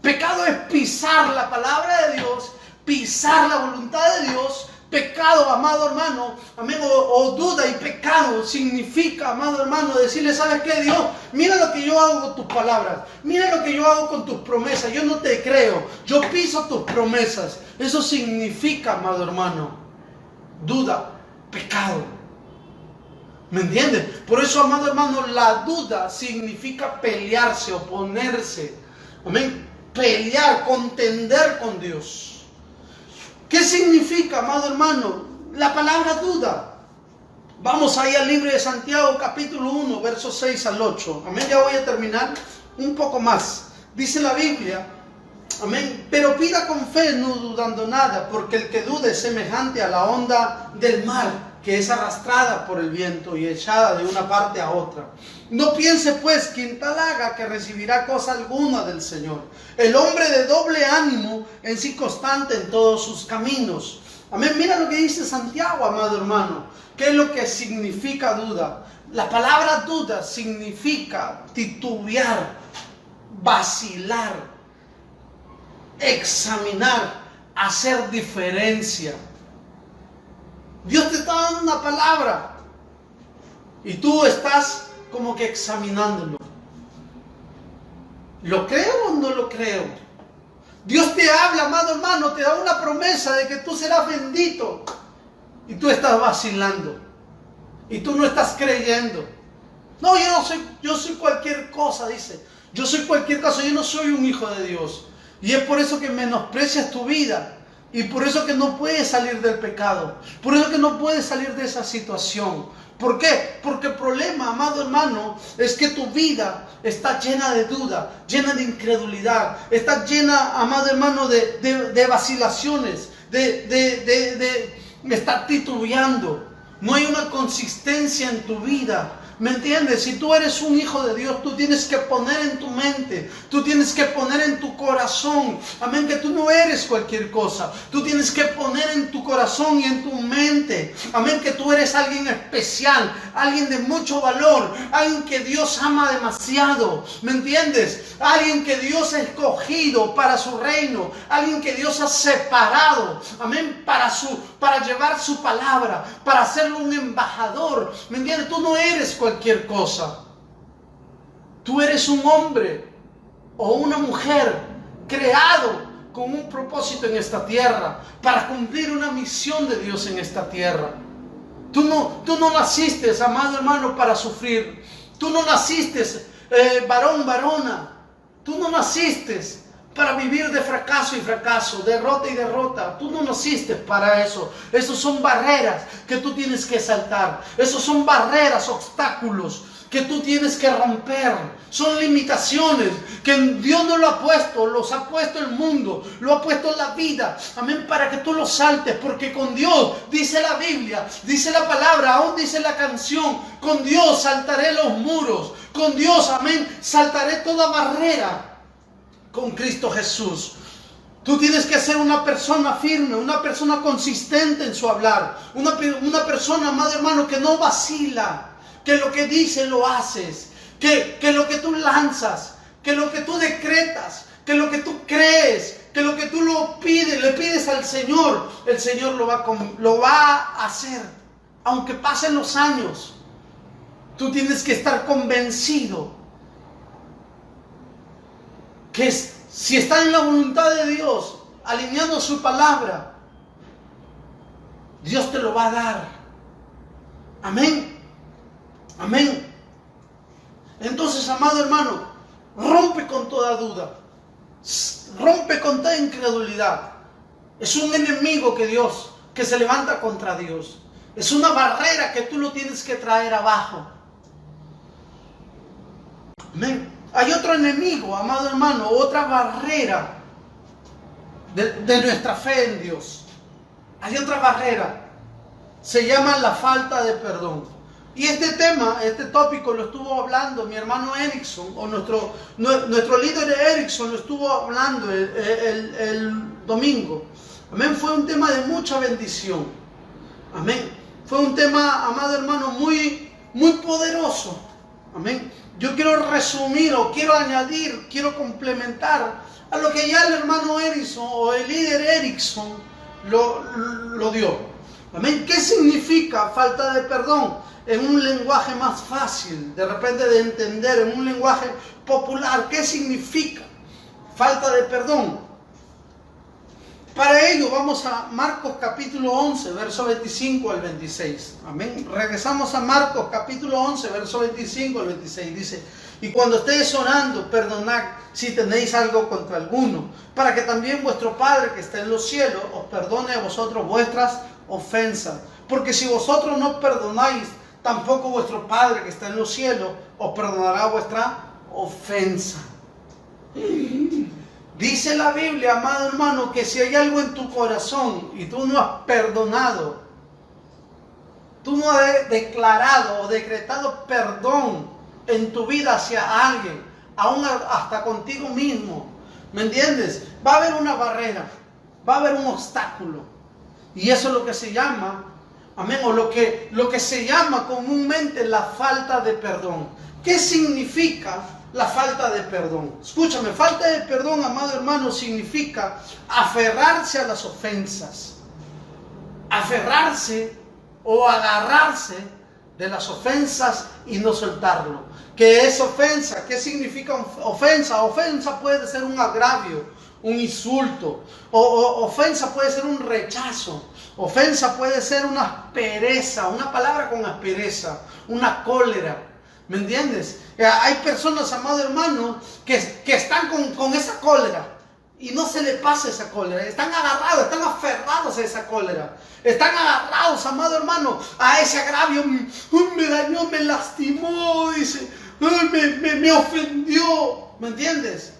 Pecado es pisar la palabra de Dios, pisar la voluntad de Dios. Pecado, amado hermano, amén, o duda y pecado significa, amado hermano, decirle, ¿sabes qué, Dios? Mira lo que yo hago con tus palabras, mira lo que yo hago con tus promesas, yo no te creo, yo piso tus promesas. Eso significa, amado hermano, duda, pecado. ¿Me entiendes? Por eso, amado hermano, la duda significa pelearse, oponerse, amén, pelear, contender con Dios. ¿Qué significa, amado hermano, la palabra duda? Vamos ahí al libro de Santiago, capítulo 1, versos 6 al 8. Amén, ya voy a terminar un poco más. Dice la Biblia, amén, pero pida con fe, no dudando nada, porque el que duda es semejante a la onda del mar, que es arrastrada por el viento y echada de una parte a otra. No piense pues quien tal haga que recibirá cosa alguna del Señor. El hombre de doble ánimo en sí constante en todos sus caminos. Amén, mira lo que dice Santiago, amado hermano. ¿Qué es lo que significa duda? La palabra duda significa titubear, vacilar, examinar, hacer diferencia. Dios te está dando una palabra y tú estás como que examinándolo. ¿Lo creo o no lo creo? Dios te habla, amado hermano, te da una promesa de que tú serás bendito y tú estás vacilando y tú no estás creyendo. No, yo soy cualquier cosa, dice. Yo soy cualquier cosa, yo no soy un hijo de Dios. Y es por eso que menosprecias tu vida. Y por eso que no puedes salir del pecado. Por eso que no puedes salir de esa situación. ¿Por qué? Porque el problema, amado hermano, es que tu vida está llena de duda, llena de incredulidad. Está llena, amado hermano, de vacilaciones, de estar titubeando. No hay una consistencia en tu vida. ¿Me entiendes? Si tú eres un hijo de Dios, tú tienes que poner en tu mente, tú tienes que poner en tu corazón, amén, que tú no eres cualquier cosa. Tú tienes que poner en tu corazón y en tu mente, amén, que tú eres alguien especial, alguien de mucho valor, alguien que Dios ama demasiado, ¿me entiendes? Alguien que Dios ha escogido para su reino, alguien que Dios ha separado, amén, para llevar su palabra, para hacerlo un embajador, ¿me entiendes? Tú no eres cualquier cosa. Tú eres un hombre o una mujer creado con un propósito en esta tierra, para cumplir una misión de Dios en esta tierra. Tú no naciste, amado hermano, para sufrir. Tú no naciste, varón, varona. Tú no naciste para vivir de fracaso y fracaso, derrota y derrota. Tú no naciste para eso. Esos son barreras que tú tienes que saltar. Esos son barreras, obstáculos que tú tienes que romper. Son limitaciones que Dios no lo ha puesto, los ha puesto el mundo, lo ha puesto en la vida. Amén, para que tú los saltes, porque con Dios, dice la Biblia, dice la palabra, aún dice la canción, con Dios saltaré los muros. Con Dios, amén, saltaré toda barrera. Con Cristo Jesús. Tú tienes que ser una persona firme, una persona consistente en su hablar, una persona, amado hermano, que no vacila, que lo que dice lo haces, que lo que tú lanzas, que lo que tú decretas, que lo que tú crees, que lo que tú lo pides, le pides al Señor, el Señor lo va a hacer, aunque pasen los años. Tú tienes que estar convencido que si está en la voluntad de Dios, alineando su palabra, Dios te lo va a dar. Amén. Amén. Entonces, amado hermano, rompe con toda duda. Rompe con toda incredulidad. Es un enemigo que se levanta contra Dios. Es una barrera que tú lo tienes que traer abajo. Amén. Hay otro enemigo, amado hermano, otra barrera de nuestra fe en Dios. Hay otra barrera. se llama la falta de perdón. Y este tema, este tópico lo estuvo hablando mi hermano Erickson, o nuestro líder Erickson lo estuvo hablando el domingo. Amén. Fue un tema de mucha bendición. Amén. Fue un tema, amado hermano, muy poderoso. Amén. Yo quiero resumir o quiero añadir, quiero complementar a lo que ya el hermano Erickson o el líder Erickson lo dio. Amén. ¿Qué significa falta de perdón? En un lenguaje más fácil, de repente de entender, en un lenguaje popular, ¿qué significa falta de perdón? Para ello vamos a Marcos capítulo 11, verso 25 al 26. Amén. Regresamos a Marcos capítulo 11, verso 25 al 26. Dice: y cuando estéis orando, perdonad si tenéis algo contra alguno, para que también vuestro Padre que está en los cielos os perdone a vosotros vuestras ofensas. Porque si vosotros no perdonáis, tampoco vuestro Padre que está en los cielos os perdonará vuestra ofensa. Dice la Biblia, amado hermano, que si hay algo en tu corazón y tú no has perdonado, tú no has declarado o decretado perdón en tu vida hacia alguien, aún hasta contigo mismo, ¿me entiendes? Va a haber una barrera, va a haber un obstáculo. Y eso es lo que se llama, amén, o lo que se llama comúnmente la falta de perdón. ¿Qué significa la falta de perdón? Escúchame, falta de perdón, amado hermano, significa aferrarse a las ofensas. Aferrarse o agarrarse de las ofensas y no soltarlo. ¿Qué es ofensa? ¿Qué significa ofensa? Ofensa puede ser un agravio, un insulto. Ofensa puede ser un rechazo. Ofensa puede ser una aspereza, una palabra con aspereza, una cólera. ¿Me entiendes? Hay personas, amado hermano, que están con esa cólera y no se le pasa esa cólera. Están agarrados, están aferrados a esa cólera. Están agarrados, amado hermano, a ese agravio. Me dañó, me lastimó, dice, me ofendió. ¿Me entiendes?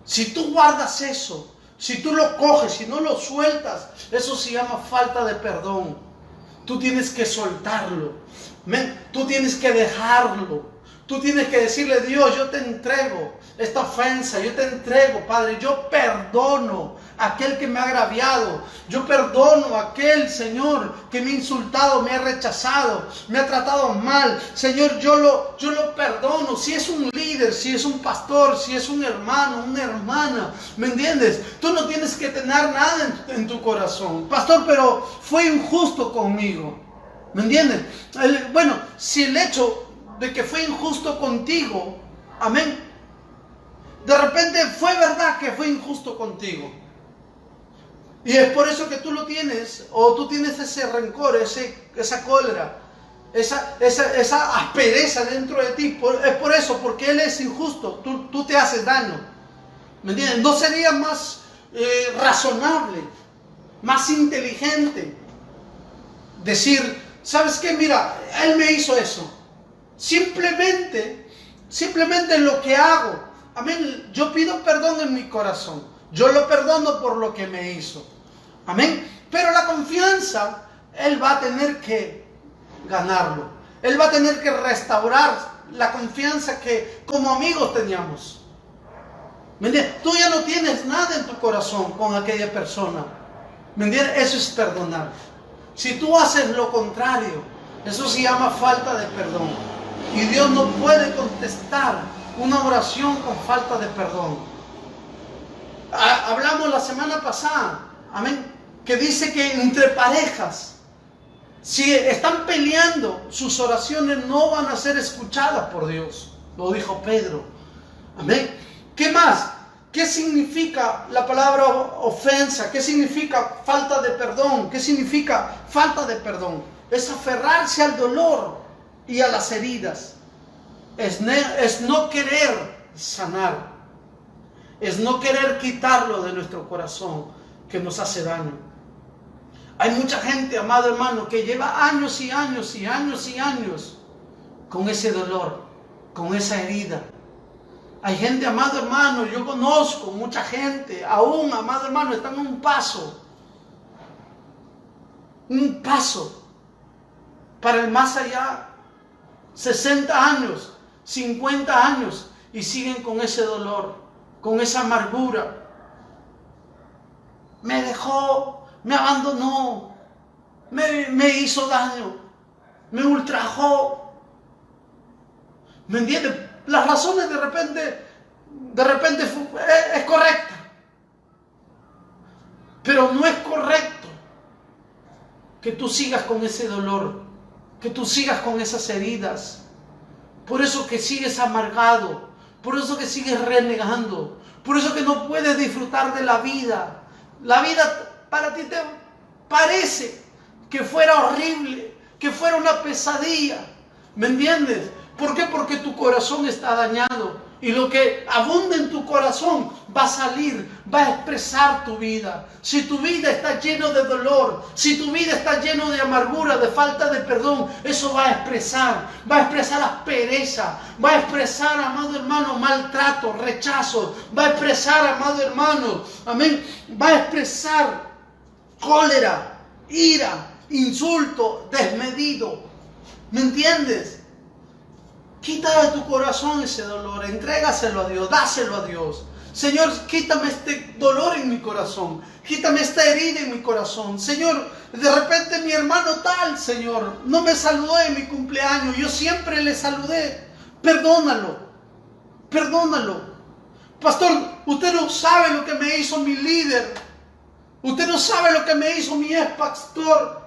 Si tú guardas eso, si tú lo coges, si no lo sueltas, eso se llama falta de perdón. Tú tienes que soltarlo. Tú tienes que dejarlo. Tú tienes que decirle: Dios, yo te entrego esta ofensa, yo te entrego, Padre, yo perdono a aquel que me ha agraviado, yo perdono a aquel, Señor, que me ha insultado, me ha rechazado, me ha tratado mal. Señor, yo lo perdono. Si es un líder, si es un pastor, si es un hermano, una hermana, ¿me entiendes? Tú no tienes que tener nada en tu corazón. Pastor, pero fue injusto conmigo. ¿Me entienden? Bueno, si el hecho de que fue injusto contigo, amén, de repente fue verdad que fue injusto contigo, y es por eso que tú lo tienes, o tú tienes ese rencor, esa cólera, esa aspereza dentro de ti, es por eso, porque Él es injusto, tú te haces daño. ¿Me entienden? ¿No sería más razonable, más inteligente decir: ¿sabes qué? Mira, Él me hizo eso. Simplemente lo que hago, amén, yo pido perdón en mi corazón. Yo lo perdono por lo que me hizo. Amén. Pero la confianza, Él va a tener que ganarlo. Él va a tener que restaurar la confianza que como amigos teníamos. ¿Me entiendes? Tú ya no tienes nada en tu corazón con aquella persona. ¿Me entiendes? Eso es perdonar. Si tú haces lo contrario, eso se llama falta de perdón. Y Dios no puede contestar una oración con falta de perdón. Hablamos la semana pasada, amén, que dice que entre parejas, si están peleando, sus oraciones no van a ser escuchadas por Dios. Lo dijo Pedro. Amén. ¿Qué más? ¿Qué significa la palabra ofensa? ¿Qué significa falta de perdón? ¿Qué significa falta de perdón? Es aferrarse al dolor y a las heridas. Es no querer sanar. Es no querer quitarlo de nuestro corazón que nos hace daño. Hay mucha gente, amado hermano, que lleva años y años y años y años con ese dolor, con esa herida. Hay gente, amado hermano, yo conozco mucha gente, aún, amado hermano, están a un paso para el más allá. 60 años, 50 años y siguen con ese dolor, con esa amargura. Me dejó, me abandonó, me hizo daño, me ultrajó. ¿Me entiendes? Las razones de repente es correcta, pero no es correcto que tú sigas con ese dolor, que tú sigas con esas heridas. Por eso que sigues amargado, por eso que sigues renegando, por eso que no puedes disfrutar de la vida. La vida para ti te parece que fuera horrible, que fuera una pesadilla. ¿Me entiendes? ¿Por qué? Porque tu corazón está dañado. Y lo que abunda en tu corazón va a salir, va a expresar tu vida. Si tu vida está llena de dolor, si tu vida está llena de amargura, de falta de perdón, eso va a expresar aspereza, va a expresar, amado hermano, maltrato, rechazo, va a expresar, amado hermano, amén, va a expresar cólera, ira, insulto, desmedido. ¿Me entiendes? Quita de tu corazón ese dolor, entrégaselo a Dios, dáselo a Dios. Señor, quítame este dolor en mi corazón, quítame esta herida en mi corazón. Señor, de repente mi hermano tal, Señor, no me saludó en mi cumpleaños, yo siempre le saludé. Perdónalo, perdónalo. Pastor, usted no sabe lo que me hizo mi líder, usted no sabe lo que me hizo mi ex pastor.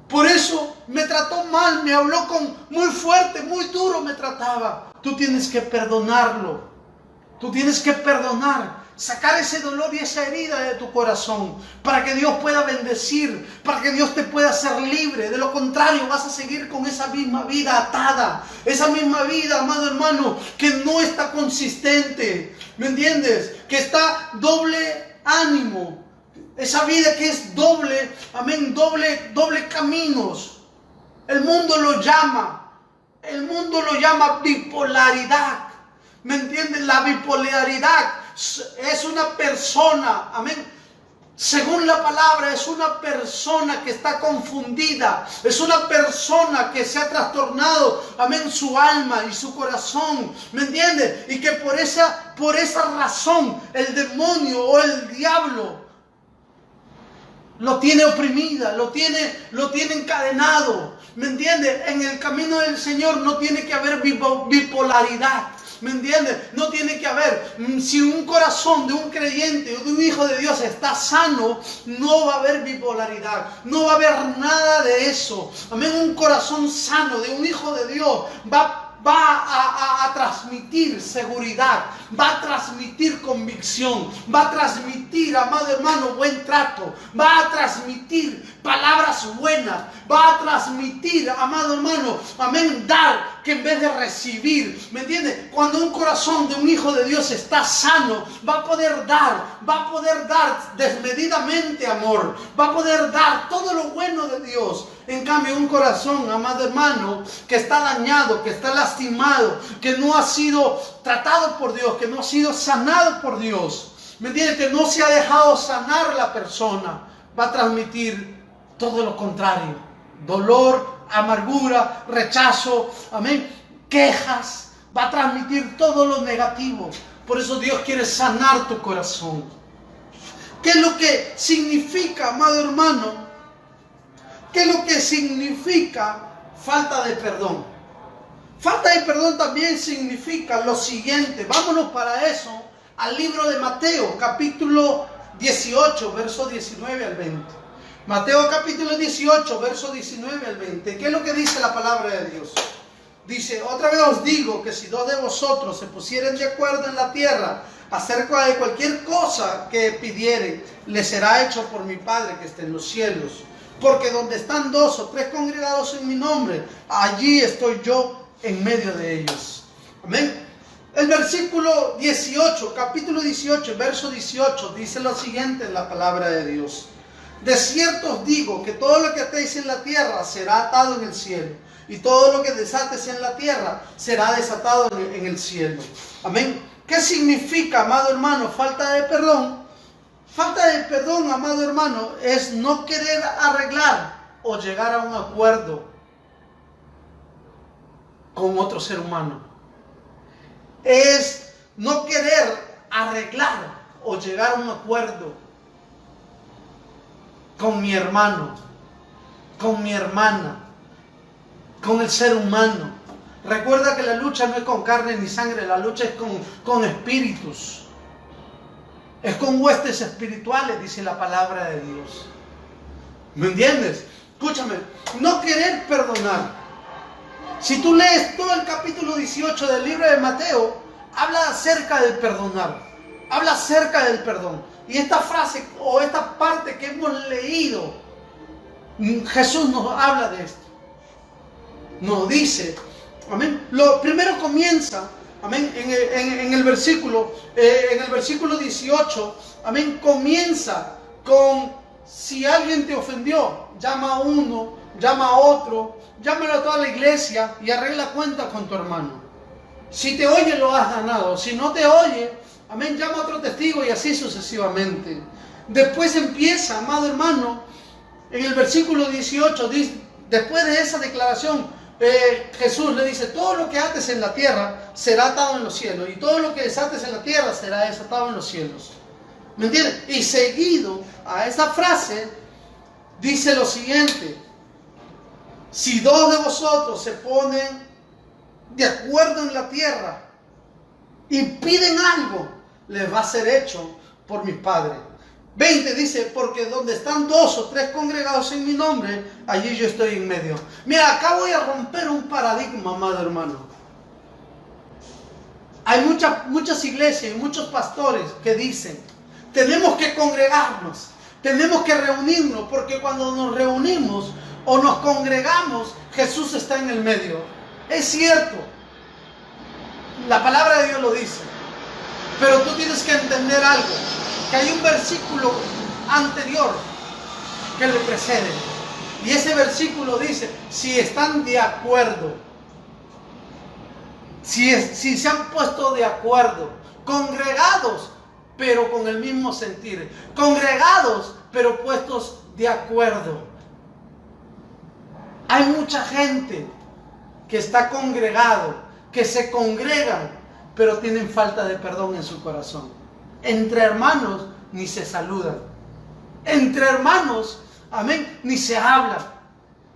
Por eso me trató mal, me habló muy fuerte, muy duro me trataba. Tú tienes que perdonarlo. Tú tienes que perdonar, sacar ese dolor y esa herida de tu corazón para que Dios pueda bendecir, para que Dios te pueda hacer libre. De lo contrario, vas a seguir con esa misma vida atada, esa misma vida, amado hermano, que no está consistente. ¿Me entiendes? Que está doble ánimo. Esa vida que es doble, amén, doble caminos. El mundo lo llama bipolaridad. ¿Me entienden? La bipolaridad es una persona, amén. Según la palabra, es una persona que está confundida. Es una persona que se ha trastornado, amén, su alma y su corazón. ¿Me entiendes? Y que por esa razón el demonio o el diablo lo tiene oprimida, lo tiene encadenado. ¿Me entiendes? En el camino del Señor no tiene que haber bipolaridad. ¿Me entiendes? No tiene que haber. Si un corazón de un creyente o de un hijo de Dios está sano, no va a haber bipolaridad. No va a haber nada de eso. Amén. Un corazón sano de un hijo de Dios va a transmitir seguridad, va a transmitir convicción, va a transmitir, amado hermano, buen trato, va a transmitir palabras buenas, va a transmitir, amado hermano, amén, dar que en vez de recibir. ¿Me entiendes? Cuando un corazón de un hijo de Dios está sano, va a poder dar desmedidamente amor, va a poder dar todo lo bueno de Dios. En cambio, un corazón, amado hermano, que está dañado, que está lastimado, que no ha sido tratado por Dios, que no ha sido sanado por Dios, ¿me entiendes? Que no se ha dejado sanar la persona, va a transmitir todo lo contrario: dolor, amargura, rechazo, amén, quejas. Va a transmitir todo lo negativo. Por eso Dios quiere sanar tu corazón. ¿Qué es lo que significa, amado hermano? ¿Qué es lo que significa falta de perdón? Falta de perdón también significa lo siguiente. Vámonos para eso al libro de Mateo, capítulo 18, verso 19 al 20. Mateo capítulo 18, verso 19 al 20. ¿Qué es lo que dice la palabra de Dios? Dice: otra vez os digo que si dos de vosotros se pusieren de acuerdo en la tierra acerca de cualquier cosa que pidieren, les será hecho por mi Padre que está en los cielos. Porque donde están dos o tres congregados en mi nombre, allí estoy yo en medio de ellos. Amén. El versículo 18, capítulo 18, verso 18, dice lo siguiente en la palabra de Dios: de cierto os digo que todo lo que atéis en la tierra será atado en el cielo, y todo lo que desates en la tierra será desatado en el cielo. Amén. ¿Qué significa, amado hermano, falta de perdón? Falta de perdón, amado hermano, es no querer arreglar o llegar a un acuerdo con otro ser humano. Es no querer arreglar o llegar a un acuerdo con mi hermano, con mi hermana, con el ser humano. Recuerda que la lucha no es con carne ni sangre, la lucha es con espíritus. Es con huestes espirituales, dice la palabra de Dios. ¿Me entiendes? Escúchame, no querer perdonar. Si tú lees todo el capítulo 18 del libro de Mateo, habla acerca del perdonar. Habla acerca del perdón. Y esta frase o esta parte que hemos leído, Jesús nos habla de esto. Nos dice, amén. Lo primero comienza, amén, en el versículo 18, amén, comienza con: si alguien te ofendió, llama a uno, llama a otro, llámalo a toda la iglesia y arregla cuenta con tu hermano. Si te oye, lo has ganado. Si no te oye, amén, llama a otro testigo y así sucesivamente. Después empieza, amado hermano, en el versículo 18, después de esa declaración, Jesús le dice: todo lo que ates en la tierra será atado en los cielos, y todo lo que desates en la tierra será desatado en los cielos. ¿Me entiendes? Y seguido a esa frase dice lo siguiente: si dos de vosotros se ponen de acuerdo en la tierra y piden algo, les va a ser hecho por mi Padre. 20 dice: porque donde están dos o tres congregados en mi nombre, allí yo estoy en medio. Mira, acá voy a romper un paradigma, amado hermano. Hay muchas iglesias y muchos pastores que dicen: tenemos que congregarnos, tenemos que reunirnos, porque cuando nos reunimos o nos congregamos, Jesús está en el medio. Es cierto, la palabra de Dios lo dice, pero tú tienes que entender algo, que hay un versículo anterior que le precede, y ese versículo dice: si están de acuerdo, si se han puesto de acuerdo, congregados, pero con el mismo sentir, congregados, pero puestos de acuerdo. Hay mucha gente que está congregado, que se congregan, pero tienen falta de perdón en su corazón. Entre hermanos ni se saludan. Entre hermanos, amén, ni se hablan.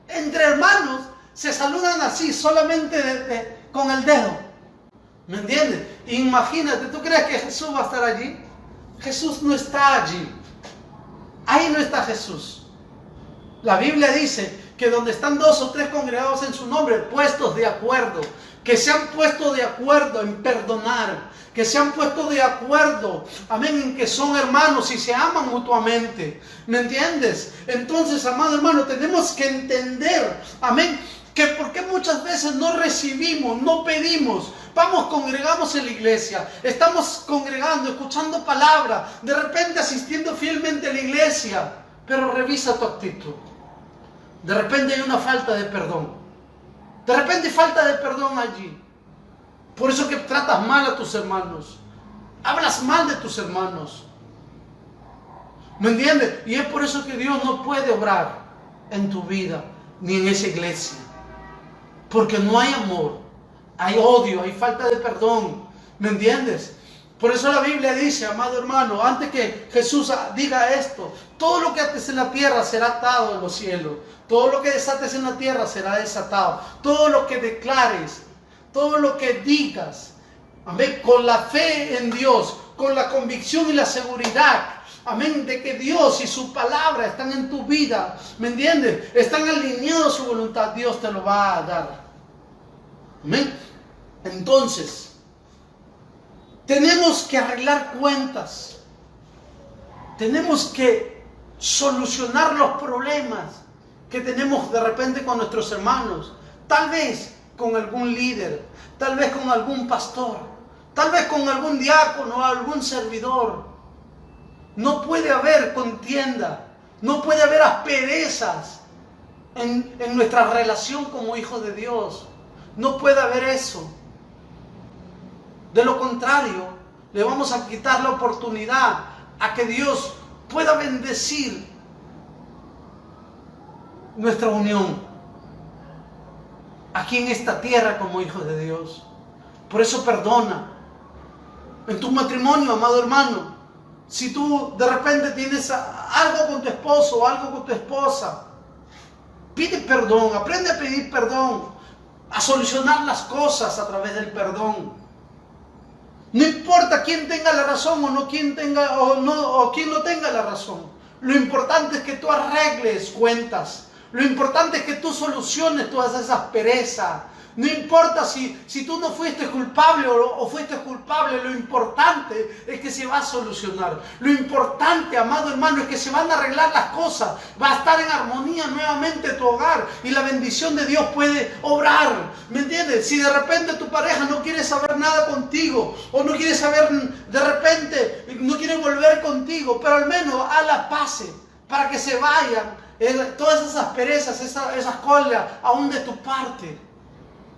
Entre hermanos se saludan así, solamente con el dedo. ¿Me entiendes? Imagínate, ¿tú crees que Jesús va a estar allí? Jesús no está allí. Ahí no está Jesús. La Biblia dice que donde están dos o tres congregados en su nombre, puestos de acuerdo, que se han puesto de acuerdo en perdonar, que se han puesto de acuerdo, amén, en que son hermanos y se aman mutuamente. ¿Me entiendes? Entonces, amado hermano, tenemos que entender, amén, que porque muchas veces no recibimos, no pedimos. Vamos, congregamos en la iglesia, estamos congregando, escuchando palabra, de repente asistiendo fielmente a la iglesia, pero revisa tu actitud. De repente hay una falta de perdón. De repente hay falta de perdón allí. Por eso que tratas mal a tus hermanos. Hablas mal de tus hermanos. ¿Me entiendes? Y es por eso que Dios no puede obrar en tu vida, ni en esa iglesia. Porque no hay amor, hay odio, hay falta de perdón. ¿Me entiendes? Por eso la Biblia dice, amado hermano, antes que Jesús diga esto: todo lo que ates en la tierra será atado en los cielos. Todo lo que desates en la tierra será desatado. Todo lo que declares, todo lo que digas, amén, con la fe en Dios, con la convicción y la seguridad, amén, de que Dios y su palabra están en tu vida, ¿me entiendes? Están alineados a su voluntad, Dios te lo va a dar. Amén. Entonces, tenemos que arreglar cuentas. Tenemos que solucionar los problemas que tenemos de repente con nuestros hermanos. Tal vez con algún líder, tal vez con algún pastor, tal vez con algún diácono o algún servidor. No puede haber contienda, no puede haber asperezas en nuestra relación como hijos de Dios. No puede haber eso. De lo contrario, le vamos a quitar la oportunidad a que Dios pueda bendecir nuestra unión aquí en esta tierra como hijos de Dios. Por eso perdona. En tu matrimonio, amado hermano, si tú de repente tienes algo con tu esposo o algo con tu esposa, pide perdón, aprende a pedir perdón, a solucionar las cosas a través del perdón. No importa quién tenga la razón o quién no tenga la razón. Lo importante es que tú arregles cuentas. Lo importante es que tú soluciones todas esas perezas. No importa si tú no fuiste culpable o fuiste culpable, lo importante es que se va a solucionar. Lo importante, amado hermano, es que se van a arreglar las cosas. Va a estar en armonía nuevamente tu hogar y la bendición de Dios puede obrar. ¿Me entiendes? Si de repente tu pareja no quiere saber nada contigo o no quiere saber, de repente no quiere volver contigo, pero al menos haz la paz para que se vayan todas esas perezas, esas cosas aún de tu parte.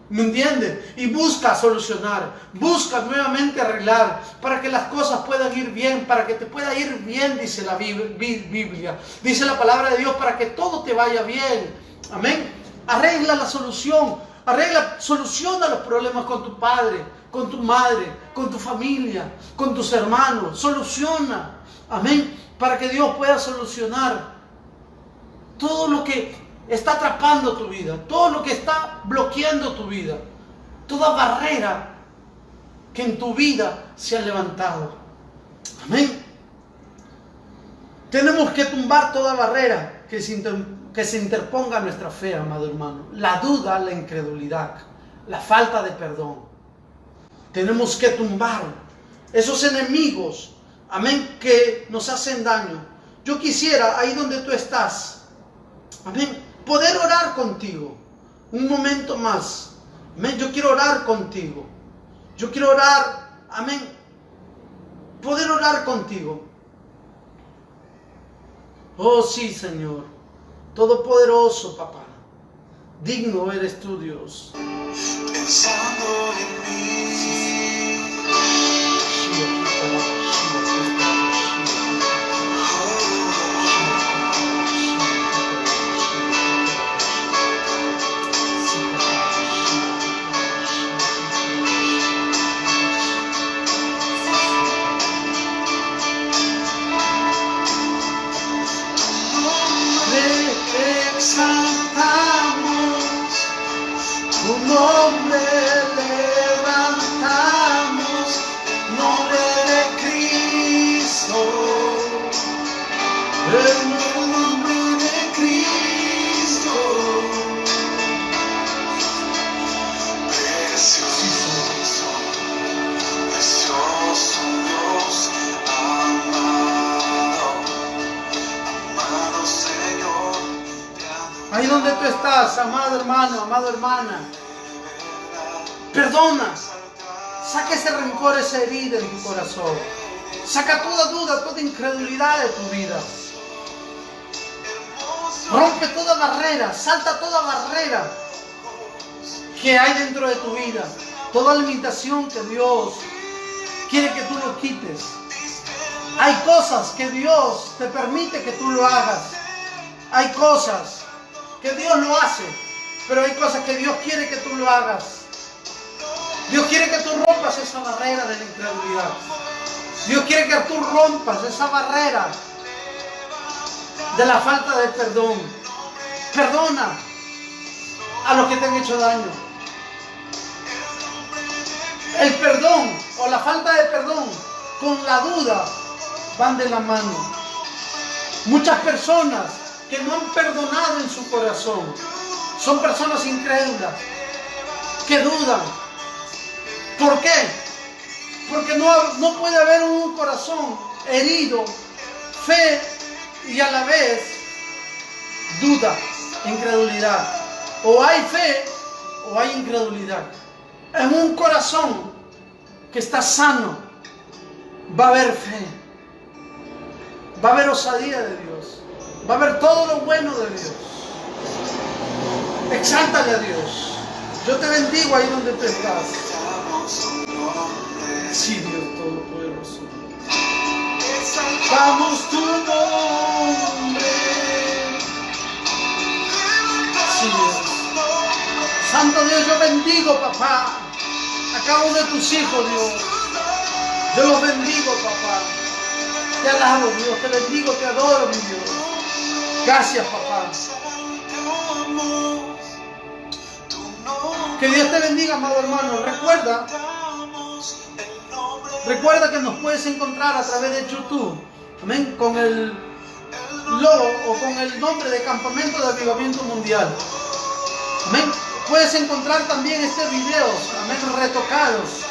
¿Me entiendes? Y busca solucionar, busca nuevamente arreglar para que las cosas puedan ir bien, para que te pueda ir bien, dice la Biblia. Dice la palabra de Dios, para que todo te vaya bien. Amén. Arregla la solución, soluciona los problemas con tu padre, con tu madre, con tu familia, con tus hermanos. Soluciona. Amén. Para que Dios pueda solucionar todo lo que está atrapando tu vida, todo lo que está bloqueando tu vida, toda barrera que en tu vida se ha levantado. Amén. Tenemos que tumbar toda barrera que se interponga a nuestra fe, amado hermano. La duda, la incredulidad, la falta de perdón. Tenemos que tumbar esos enemigos, amén, que nos hacen daño. Yo quisiera, ahí donde tú estás, amén, poder orar contigo un momento más. Amén. Yo quiero orar contigo. Yo quiero orar, amén, poder orar contigo. Oh sí, Señor, todopoderoso, papá, digno eres tú, Dios. Pensando en mí. Nombre levantamos, nombre de Cristo, el nombre de Cristo. Precioso, precioso Dios, amado Señor. Ahí donde tú estás, amado hermano, amado hermana, perdona, saca ese rencor, esa herida en tu corazón. Saca toda duda, toda incredulidad de tu vida. Rompe toda barrera, salta toda barrera que hay dentro de tu vida. Toda limitación que Dios quiere que tú lo quites. Hay cosas que Dios te permite que tú lo hagas. Hay cosas que Dios lo hace, pero hay cosas que Dios quiere que tú lo hagas. Dios quiere que tú rompas esa barrera de la incredulidad. Dios quiere que tú rompas esa barrera de la falta de perdón. Perdona a los que te han hecho daño. El perdón o la falta de perdón con la duda van de la mano. Muchas personas que no han perdonado en su corazón son personas incrédulas que dudan. ¿Por qué? Porque no puede haber un corazón herido, fe y a la vez duda, incredulidad. O hay fe o hay incredulidad. En un corazón que está sano va a haber fe, va a haber osadía de Dios, va a haber todo lo bueno de Dios. Exáltale a Dios. Yo te bendigo ahí donde tú estás. Sí, Dios Todopoderoso. Exaltamos tu nombre. bendigo, papá, a cada uno de tus hijos, Dios. Yo los bendigo, papá. Te alabo, Dios, te bendigo, te adoro, mi Dios. Gracias, papá. Que Dios te bendiga, amado hermano. Recuerda que nos puedes encontrar a través de YouTube, amén, con el logo o con el nombre de Campamento de Avivamiento Mundial. Amén. Puedes encontrar también este video, amén, retocados.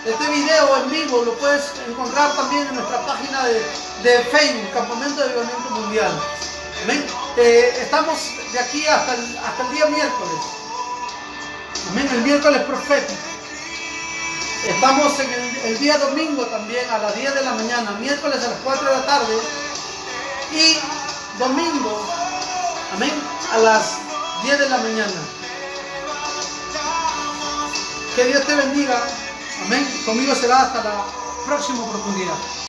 Este video en vivo lo puedes encontrar también en nuestra página de Facebook, Campamento de Avivamiento Mundial. Amén. Estamos de aquí hasta el día miércoles. Amén. El miércoles profético. Estamos en el día domingo también a las 10 de la mañana, miércoles a las 4 de la tarde y domingo, amén, a las 10 de la mañana. Que Dios te bendiga. Amén. Conmigo será hasta la próxima oportunidad.